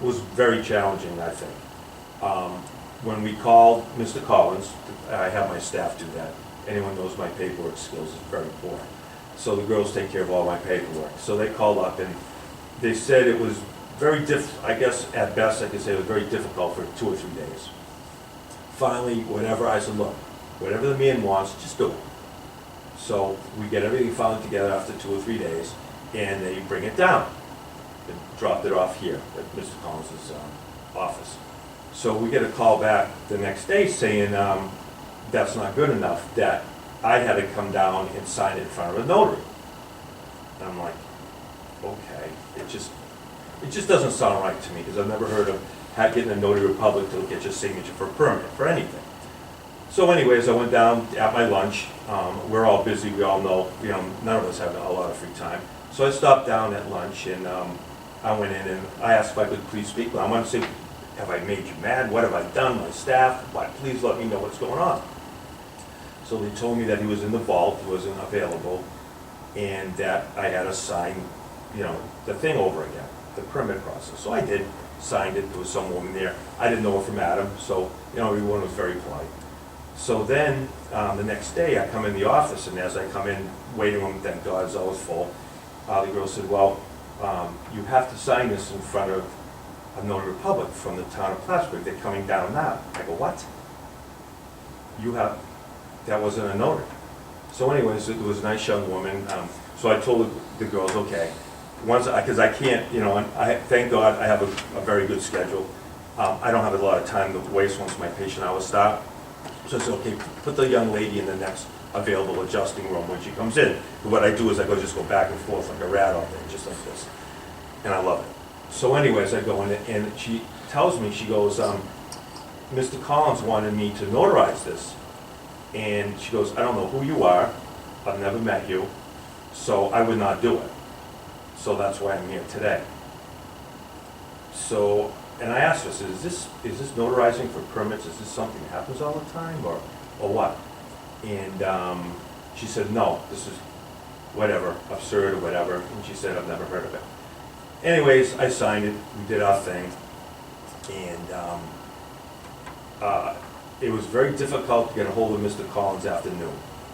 was very challenging, I think. When we called Mr. Collins, I have my staff do that. Anyone knows my paperwork skills is very poor. So the girls take care of all my paperwork. So they called up and they said it was very I guess at best I could say it was very difficult for 2 or 3 days. Finally, I said, look, whatever the man wants, just do it. So we get everything finally together after 2 or 3 days, and they bring it down. They dropped it off here at Mr. Collins' office. So we get a call back the next day saying that's not good enough, that I had to come down and sign it in front of a notary. And I'm like, okay, it just doesn't sound right to me, because I've never heard of getting a notary public to get your signature for a permit, for anything. So anyways, I went down at my lunch, we're all busy, we all know, none of us have a lot of free time. So I stopped down at lunch and I went in and I asked if I could please speak. I want to say, have I made you mad? What have I done? My staff? Why, please let me know what's going on. So they told me that he was in the vault, he wasn't available, and that I had to sign, the thing over again, the permit process. So I did, signed it, there was some woman there. I didn't know her from Adam, so, everyone was very polite. So then, the next day, I come in the office, and as I come in, waiting room, thank God, it's always full. The girl said, well, you have to sign this in front of a notary public from the town of Plattsburgh. They're coming down now. I go, what? That wasn't a notary. So anyways, it was a nice young woman. So I told the girls, okay, because I can't, thank God I have a very good schedule. I don't have a lot of time to waste once my patient hours start. So I said, okay, put the young lady in the next available adjusting room when she comes in. And what I do is I just go back and forth like a rat all day, just like this. And I love it. So anyways, I go in and she tells me, she goes, Mr. Collins wanted me to notarize this. And she goes, I don't know who you are, I've never met you, so I would not do it. So that's why I'm here today. So, and I asked her, I said, is this notarizing for permits? Is this something that happens all the time, or what? And she said, no, this is whatever, absurd or whatever. And she said, I've never heard of it. Anyways, I signed it, we did our thing, and it was very difficult to get a hold of Mr. Collins afternoon.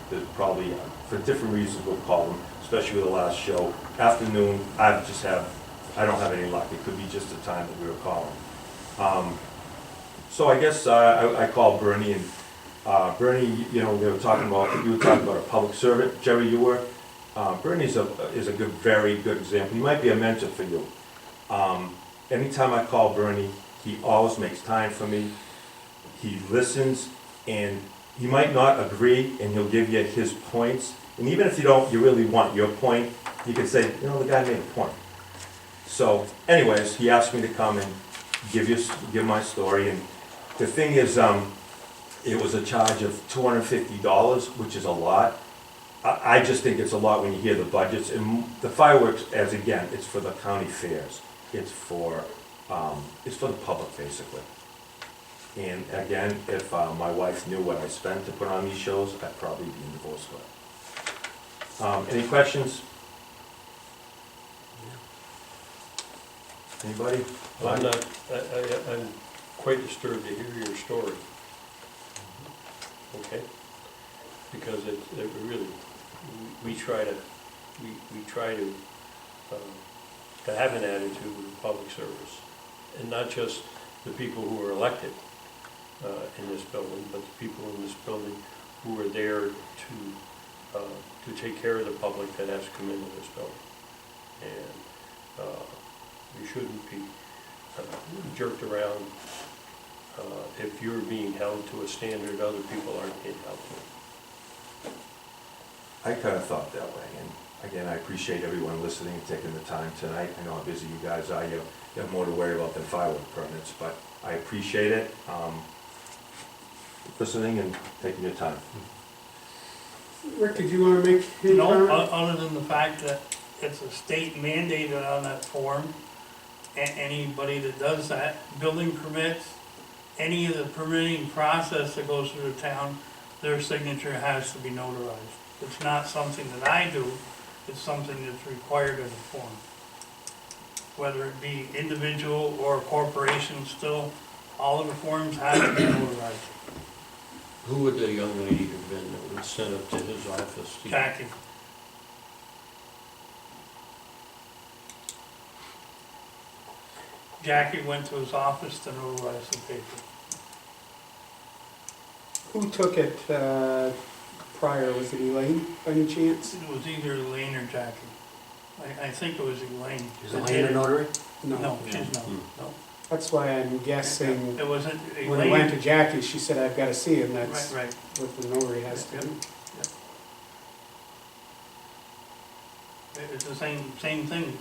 There's probably, for different reasons we'll call him, especially with the last show. Afternoon, I don't have any luck. It could be just the time that we were calling. So I guess I called Bernie, and Bernie, you were talking about a public servant. Jerry, you were. Bernie is a very good example. He might be a mentor for you. Anytime I call Bernie, he always makes time for me. He listens, and he might not agree, and he'll give you his points. And even if you really want your point, you can say, the guy made a point. So, anyways, he asked me to come and give my story. And the thing is, it was a charge of $250, which is a lot. I just think it's a lot when you hear the budgets. And the fireworks, it's for the county fairs. It's for the public, basically. And again, if my wife knew what I spent to put on these shows, I'd probably be in divorce court. Any questions? Anybody? I'm quite disturbed to hear your story. Okay? Because it really, we try to have an attitude of public service, and not just the people who are elected in this building, but the people in this building who are there to take care of the public that has to come into this building. And you shouldn't be jerked around if you're being held to a standard other people aren't being held to. I kind of thought that way, and again, I appreciate everyone listening and taking the time tonight. I know how busy you guys are. You have more to worry about than firework permits, but I appreciate it. Listening and taking your time. Rick, did you want to make any No, comment? other than the fact that it's a state mandated on that form, anybody that does that, building permits, any of the permitting process that goes through the town, their signature has to be notarized. It's not something that I do, it's something that's required in the form. Whether it be individual or corporation, still, all of the forms have to be notarized. Who would the young lady have been that was sent up to his office? Jackie. Jackie went to his office to notarize the paper. Who took it prior? Was it Elaine, by any chance? It was either Elaine or Jackie. I think it was Elaine. Is Elaine a notary? No, she's not. No. That's why I'm guessing, It wasn't when it went Elaine. to Jackie, she said, I've got to see him. That's Right. what the notary has to do. It's the same thing.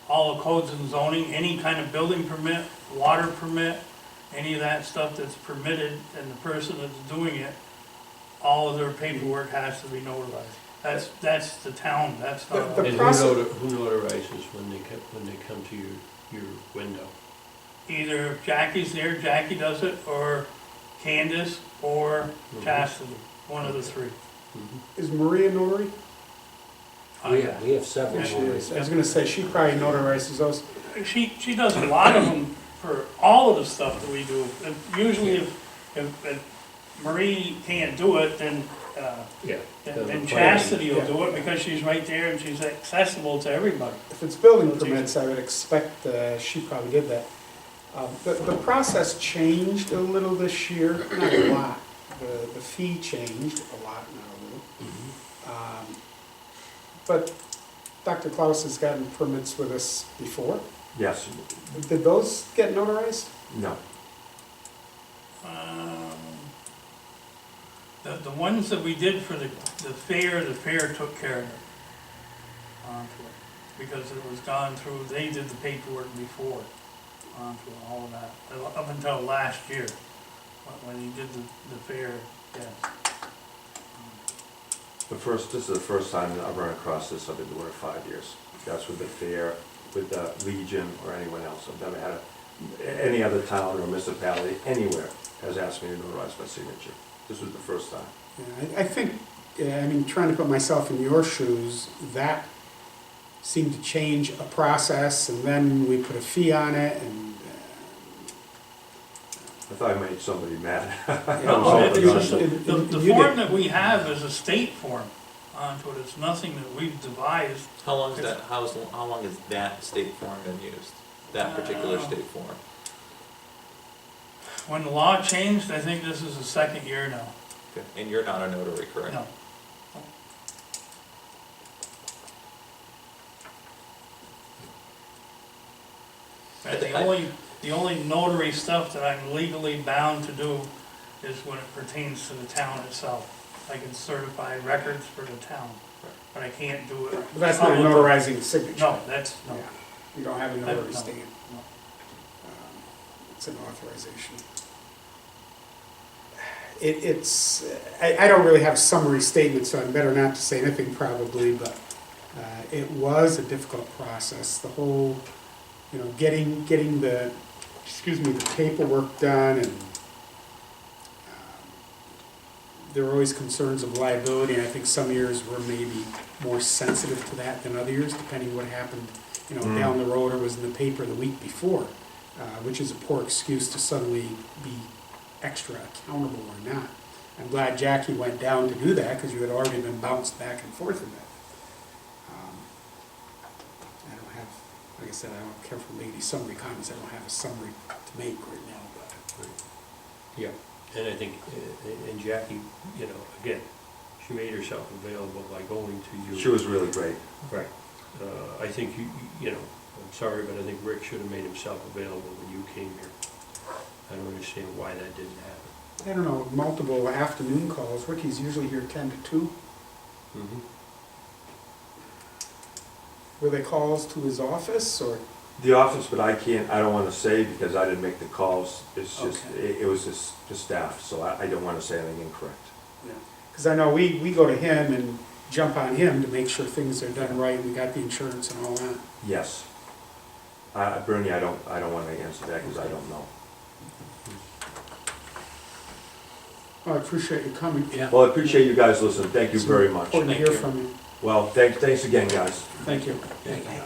All the codes and zoning, any kind of building permit, water permit, any of that stuff that's permitted, and the person that's doing it, all of their paperwork has to be notarized. That's the town, that's not. The And process- who notarizes when they come to your window? Either if Jackie's there, Jackie does it, or Candace, or Chastity, one of the three. Is Maria notary? We have several. Yeah, She lawyers. is. I was gonna say, she probably notarizes those. She does a lot of them for all of the stuff that we do. Usually if Marie can't do it, then, Yeah. then Chastity will do it because she's right there and she's accessible to everybody. If it's building permits, I would expect she probably did that. The process changed a little this year, not a lot. The fee changed a lot, not a little. But Dr. Klaus has gotten permits with us before. Yes, Did those get notarized? no. The ones that we did for the fair took care of it. Onto it. Because it was gone through, they did the paperwork before onto all of that, up until last year, when he did the fair, yes. This is the first time that I've run across this, I've been doing it 5 years. That's with the fair, with the Legion, or anyone else. I've never had any other town or municipality anywhere has asked me to notarize my signature. This was the first time. Yeah, I think, I mean, trying to put myself in your shoes, that seemed to change a process, and then we put a fee on it, and I thought I made somebody mad. No, it's- the you form did. that we have is a state form onto it, it's nothing that we've devised. How long is that, how long has that state form been used? That particular state form? When the law changed, I think this is the second year now. Okay. And you're not a notary, correct? No. And the only notary stuff that I'm legally bound to do is when it pertains to the town itself. I can certify records for the town, but I can't do it. But that's not notarizing the signature. No, that's, no. Yeah, you don't have a I- notary no, stamp. no. It's an authorization. I don't really have a summary statement, so I'm better not to say anything probably, but it was a difficult process. The whole, getting the paperwork done, and there were always concerns of liability, and I think some years were maybe more sensitive to that than other years, depending what happened, down the road or was in the paper the week before, which is a poor excuse to suddenly be extra accountable or not. I'm glad Jackie went down to do that, because you had already been bounced back and forth with that. I don't have, like I said, I don't care for lady summary comments, I don't have a summary to make right now, but. Yeah, and I think, and Jackie, again, she made herself available by going to you. She was really great. Right. I think I'm sorry, but I think Rick should have made himself available when you came here. I don't understand why that didn't happen. I don't know, multiple afternoon calls, Ricky's usually here 10 to 2. Were they calls to his office, or? The office, but I don't want to say because I didn't make the calls. It's just, Okay. it was just the staff, so I don't want to say anything incorrect. Because I know we go to him and jump on him to make sure things are done right, we got the insurance and all that. Yes. Bernie, I don't want to answer that because I don't know. Well, I appreciate you coming. Yeah. Well, I appreciate you guys listening. Thank you It's very much. important to hear Thank you. from you. Well, thanks again, guys. Thank you. Thank you.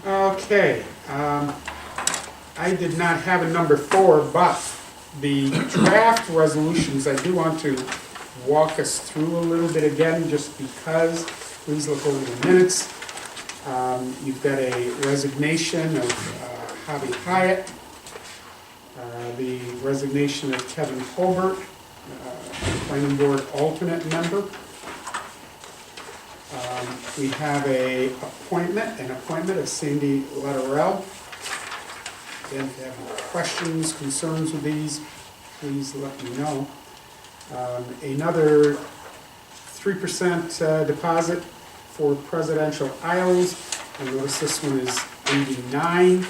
Okay, I did not have a number 4, but the draft resolutions, I do want to walk us through a little bit again, just because, please look over the minutes. You've got a resignation of Javi Hyatt, the resignation of Kevin Colbert, planning board alternate member. We have an appointment of Sandy Letterell. Again, if you have any questions, concerns with these, please let me know. Another 3% deposit for presidential aisles. I notice this one is 89.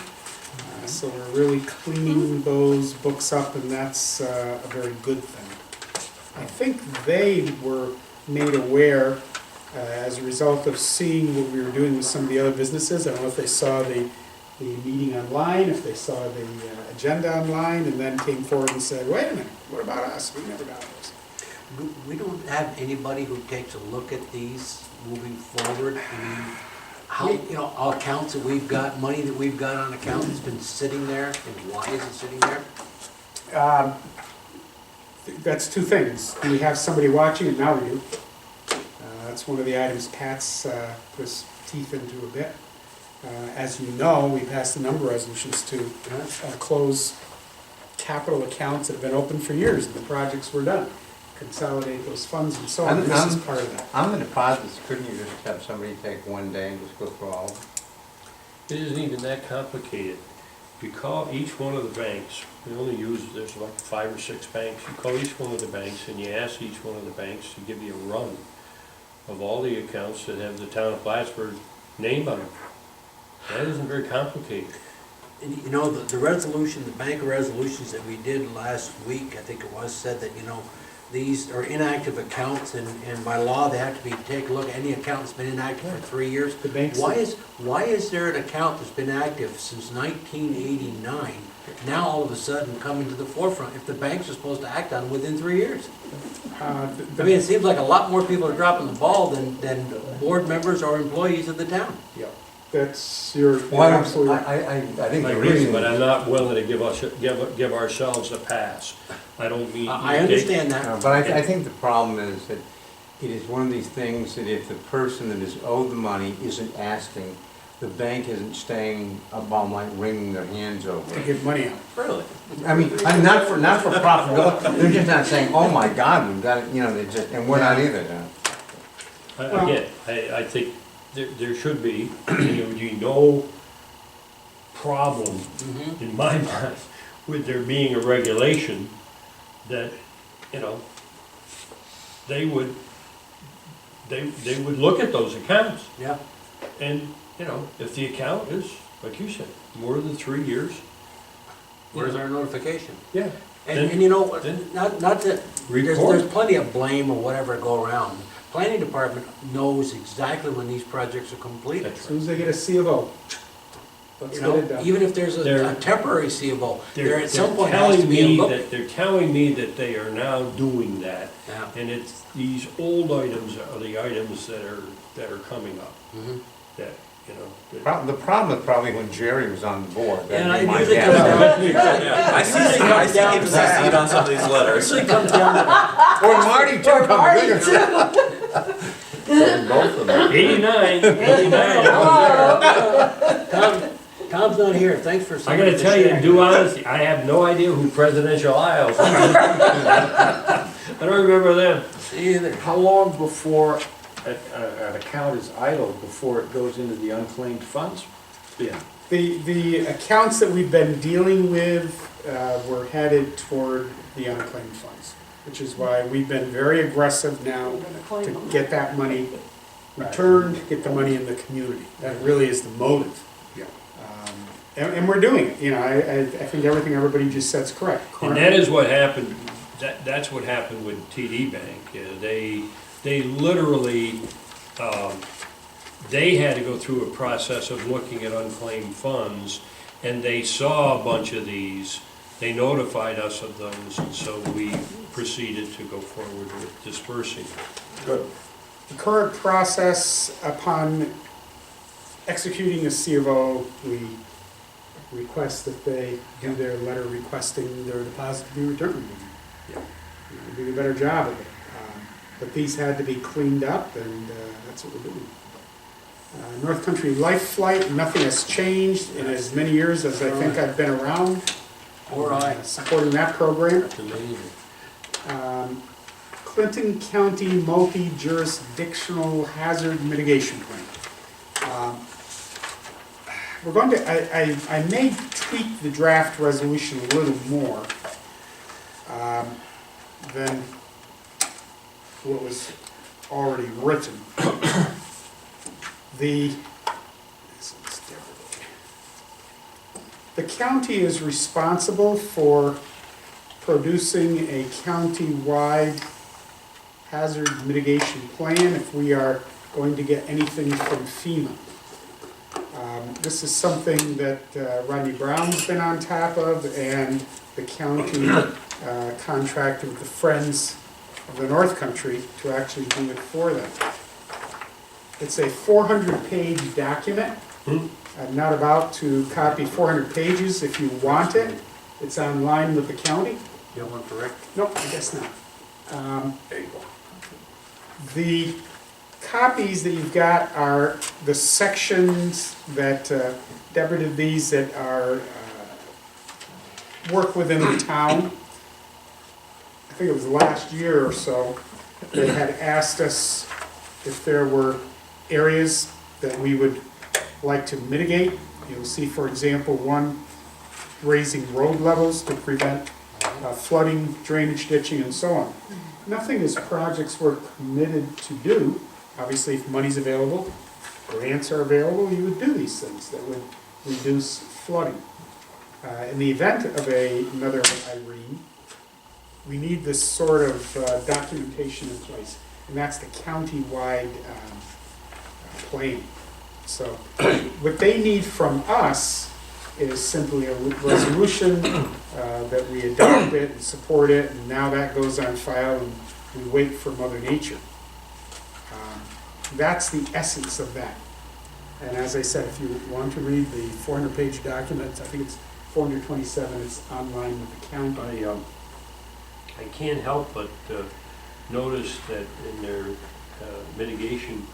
So we're really cleaning those books up, and that's a very good thing. I think they were made aware as a result of seeing what we were doing with some of the other businesses. I don't know if they saw the meeting online, if they saw the agenda online, and then came forward and said, wait a minute, what about us? We never got those. We don't have anybody who takes a look at these moving forward. I mean, how, you know, all accounts that we've got, money that we've got on account that's been sitting there, and why is it sitting there? That's two things. We have somebody watching, and now we do. That's one of the items Pat's put his teeth into a bit. As you know, we passed a number of resolutions to close capital accounts that have been open for years, and the projects were done. Consolidate those funds and so on. This is part of that. On the deposits, couldn't you just have somebody take one day and just go through all of them? It isn't even that complicated. You call each one of the banks, we only use, there's like 5 or 6 banks, you call each one of the banks and you ask each one of the banks to give you a run of all the accounts that have the town of Plattsburgh name on them. That isn't very complicated. And you know, the resolution, the bank resolutions that we did last week, I think it was, said that, you know, these are inactive accounts, and by law, they have to be, take a look at any account that's been inactive for 3 years. The banks. Why is there an account that's been active since 1989, now all of a sudden coming to the forefront, if the banks are supposed to act on it within 3 years? I mean, it seems like a lot more people are dropping the ball than board members or employees of the town. Yeah, that's your Well, absolutely. I think I the agree, reason. but I'm not willing to give ourselves a pass. I don't mean. I understand that. But I think the problem is that it is one of these things that if the person that is owed the money isn't asking, the bank isn't staying about like wringing their hands over To it. give money out. Really? I mean, not for profitability, they're just not saying, oh my God, we've got it, you know, they just, and we're not either, no. Again, I think there should be, no problem Mhm. in my mind with there being a regulation that, they would look at those accounts. Yeah. And, if the account is, like you said, more than 3 years. Where's our notification? Yeah. And you know, then not that, there's report. plenty of blame or whatever go around. Planning department knows exactly when these projects are completed. As soon as they get a C of O, let's You get know, it done. even if there's a They're- temporary C of O, there They're at some point has to telling be a me look. that, they're telling me that they are now doing that. Yeah. And it's, these old items are the items that are coming up, Mhm. that, The problem is probably when Jerry was on the board. that'd And be it my usually guess. comes down, Yeah, I see him succeed on some of these letters. usually comes down to Or Marty too, come bigger. Both of them. 89. Tom's not here, thanks for I saying. gotta tell you, in due honesty, I have no idea who Presidential Isles is. I don't remember them. Either. How long before an account is idle before it goes into the unclaimed funds bin? The accounts that we've been dealing with were headed toward the unclaimed funds, which is why we've been very aggressive now to get that money returned, get the money in the community. That really is the motive. Yeah. And we're doing it, I think everything everybody just said is correct. And that is what happened, that's what happened with TD Bank. They literally, they had to go through a process of looking at unclaimed funds, and they saw a bunch of these. They notified us of those, and so we proceeded to go forward with dispersing. Good. The current process, upon executing a C of O, we request that they do their letter requesting their deposit to be returned. Yeah. Do a better job of it. But these had to be cleaned up, and that's what we're doing. North Country Life Flight, nothing has changed in as many years as I think I've been around. All right. Supporting that program. That's amazing. Clinton County Multi-Jurisdictional Hazard Mitigation Plan. We're going to, I may tweak the draft resolution a little more than what was already written. The county is responsible for producing a county-wide hazard mitigation plan if we are going to get anything from FEMA. This is something that Rodney Brown's been on top of, and the county contracted with the Friends of the North Country to actually do it for them. It's a 400-page document. I'm not about to copy 400 pages. If you want it, it's online with the county. You want for Rick? No, I guess not. There you go. The copies that you've got are the sections that Deborah did these that are work within the town. I think it was last year or so, they had asked us if there were areas that we would like to mitigate. You'll see, for example, one, raising road levels to prevent flooding, drainage, ditching, and so on. Nothing is projects we're committed to do. Obviously, if money's available, grants are available, you would do these things that would reduce flooding. In the event of another Irene, we need this sort of documentation in place, and that's the county-wide plan. So what they need from us is simply a resolution that we adopt it and support it, and now that goes on file and we wait for Mother Nature. That's the essence of that. And as I said, if you want to read the 400-page document, I think it's 427, it's online with the county. I can't help but notice that in their mitigation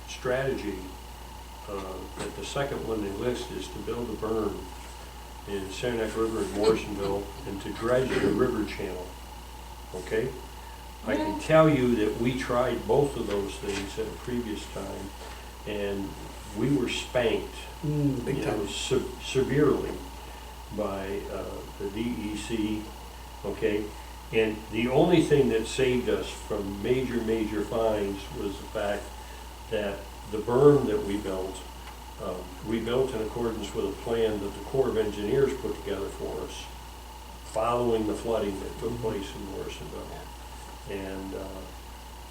strategy, that the second one they list is to build a berm in Saranac River in Morrisonville and to dredge the river channel, okay? I can tell you that we tried both of those things at a previous time, and we were spanked, Big time. severely by the DEC, okay? And the only thing that saved us from major fines was the fact that the berm that we built in accordance with a plan that the Corps of Engineers put together for us, following the flooding that took place in Morrisonville. And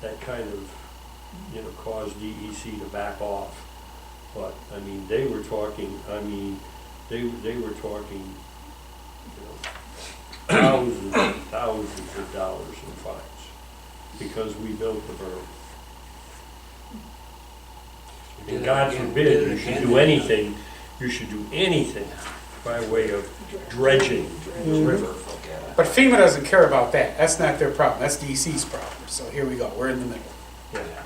that kind of, caused DEC to back off. But, I mean, they were talking, thousands and thousands of dollars in fines because we built the berm. And God forbid you should do anything by way of dredging the river. But FEMA doesn't care about that. That's not their problem. That's DEC's problem. So here we go. We're in the middle. Yeah.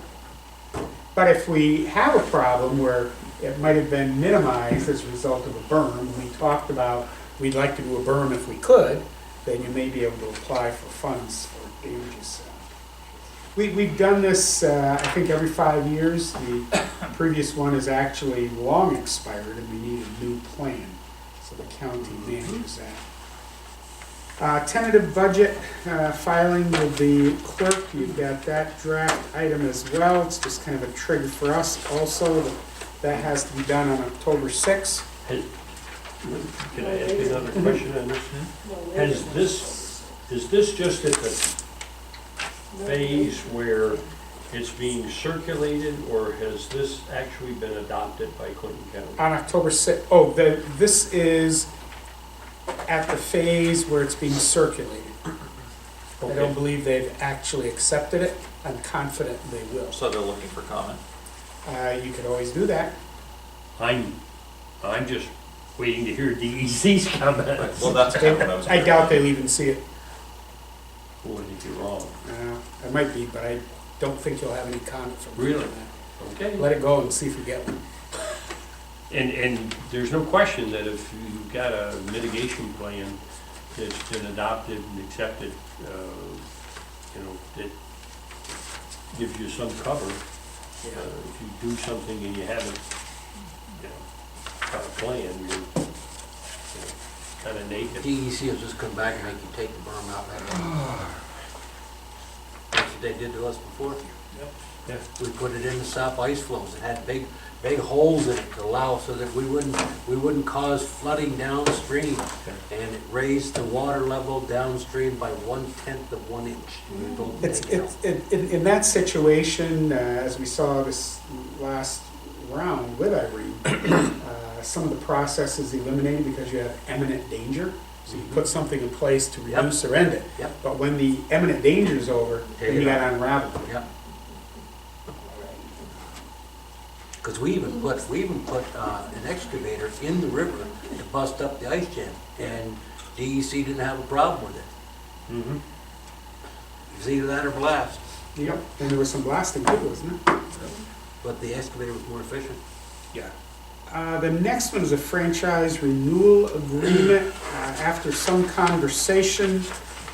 But if we have a problem where it might have been minimized as a result of a berm, we talked about we'd like to do a berm if we could, then you may be able to apply for funds for damages. We've done this, I think, every 5 years. The previous one is actually long expired, and we need a new plan. So the county manages that. Tentative budget filing with the clerk. You've got that draft item as well. It's just kind of a trigger for us also. That has to be done on October 6th. Can I ask you another question on this? Is this just at the phase where it's being circulated, or has this actually been adopted by Clinton County? On October 6th, this is at the phase where it's being circulated. I don't believe they've actually accepted it. I'm confident they will. So they're looking for comment. You could always do that. I'm just waiting to hear DEC's comments. Well, that's kind of what I was. I doubt they'll even see it. Boy, I think you're wrong. It might be, but I don't think you'll have any comment from them Really? on that. Okay. Let it go and see if we get one. And there's no question that if you've got a mitigation plan that's been adopted and accepted, it gives you some cover. If you do something and you haven't, got a plan, you're kind of naked. DEC will just come back and make you take the berm out. they did to us before. Yeah. We put it in the south ice flows. It had big holes in it to allow so that we wouldn't cause flooding downstream. And it raised the water level downstream by 1/10 of 1 inch. We told them to take it out. In that situation, as we saw this last round with Irene, some of the process is eliminated because you have imminent danger. So you put something in place to Yep. reduce or end it. Yep. But when the imminent danger is over, then you gotta unravel it. Yeah. Because we even put an excavator in the river to bust up the ice jam, and DEC didn't have a problem with it. Mhm. It was either that or blast, Yep. And there was some blasting too, wasn't it? but the excavator was more efficient. Yeah. The next one is a franchise renewal agreement. After some conversation,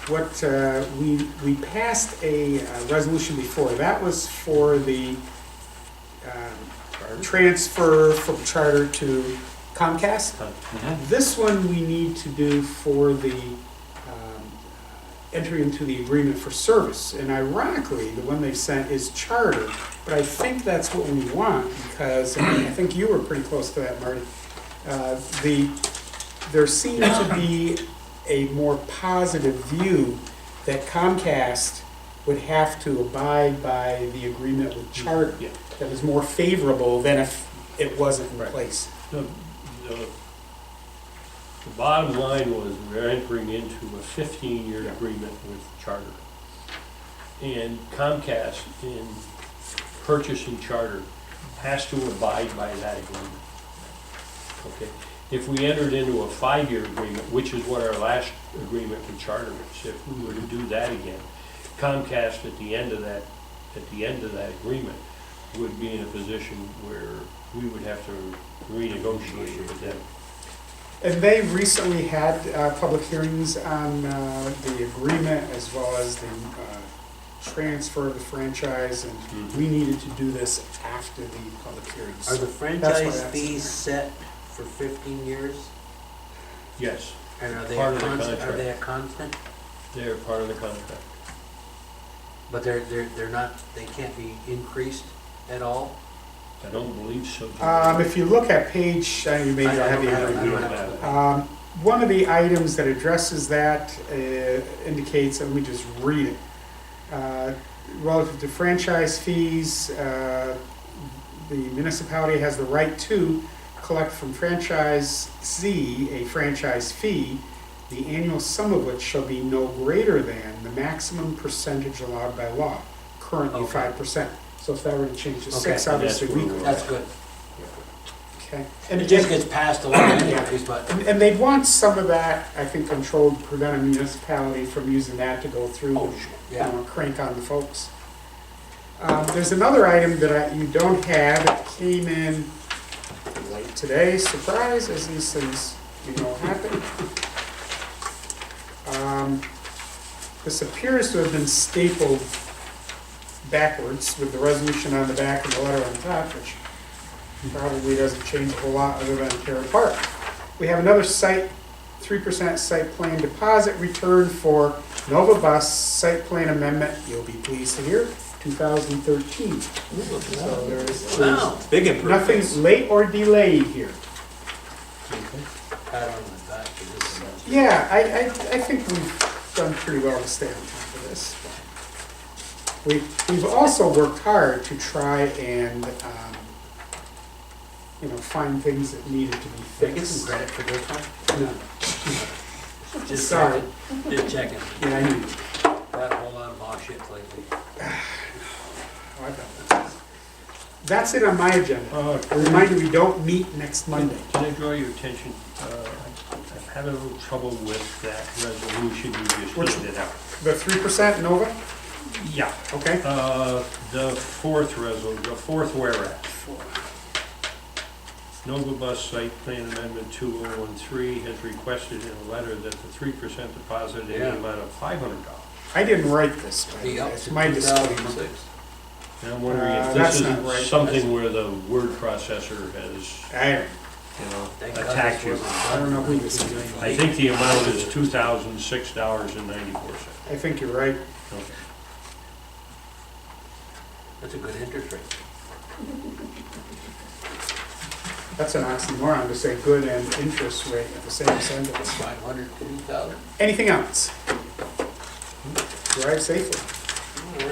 we passed a resolution before. That was for the transfer from charter to Comcast. This one we need to do for the entry into the agreement for service. And ironically, the one they sent is charter, but I think that's what we want because, and I think you were pretty close to that, Marty. There seemed to be a more positive view that Comcast would have to abide by the agreement with charter. Yeah. That was more favorable than if it wasn't in Right. place. The bottom line was we're entering into a 15-year agreement with Charter. And Comcast, in purchasing Charter, has to abide by that agreement. Okay? If we entered into a 5-year agreement, which is what our last agreement with Charter is, if we were to do that again, Comcast at the end of that agreement would be in a position where we would have to renegotiate with them. And they recently had public hearings on the agreement as well as the transfer of the franchise, and we needed to do this after the public hearings. Are the That's why franchise that's fees in set for 15 years? Yes, And are they Part a of the constant? Are contract. they a constant? they're part of the contract. But they're not, they can't be increased at all? I don't believe so. Jim. If you look at page, you maybe I don't have don't the have it. agreement. We don't have it. One of the items that addresses that indicates, let me just read it. Relative to franchise fees, the municipality has the right to collect from franchisee a franchise fee, the annual sum of which shall be no greater than the maximum percentage allowed by law, currently Okay. 5%. So if that were to change to Okay. 6, obviously That's we where could. That's good. Okay. It just gets passed along anyways, but, And they'd want some of that, I think, controlled to prevent a municipality from using that to go through, oh, yeah. crank on the folks. There's another item that you don't have, it came in late today, surprise, as these things, happen. This appears to have been stapled backwards with the resolution on the back and the letter on top, which probably doesn't change a whole lot other than tear apart. We have another 3% site plan deposit return for Nova Bus site plan amendment, you'll be pleased to hear, 2013. So there's Wow. Big improvements. nothing late or delayed here. Pat on the back for this. Yeah, I think we've done pretty well to stay on top of this. We've also worked hard to try and, find things that needed to be Did I get some fixed. credit for this one? No. Just Sorry. checking. Just checking. Yeah, I knew. Got a whole lot of boss shit lately. Oh, I got that. That's it on my agenda. A Can reminder, we don't meet next Monday. I draw your attention, I'm having a little trouble with that resolution you just Which- handed out. The 3% Nova? Yeah. Okay. The fourth whereas. Nova Bus Site Plan Amendment 2013 has requested in a letter that the 3% deposit in the Yeah. amount of $500. I didn't write this, but The up it's to my disclaimer. 2006. And I'm wondering if That's this not right. is something where the word processor has, Thank God attacked this you. wasn't I don't know who done. this is. I think the amount is $2,006.94. I think you're right. Okay. That's a good interest rate. That's an oxymoron to say good and interest rate at the same sentence. 500, 2,000. Anything else? Drive safely.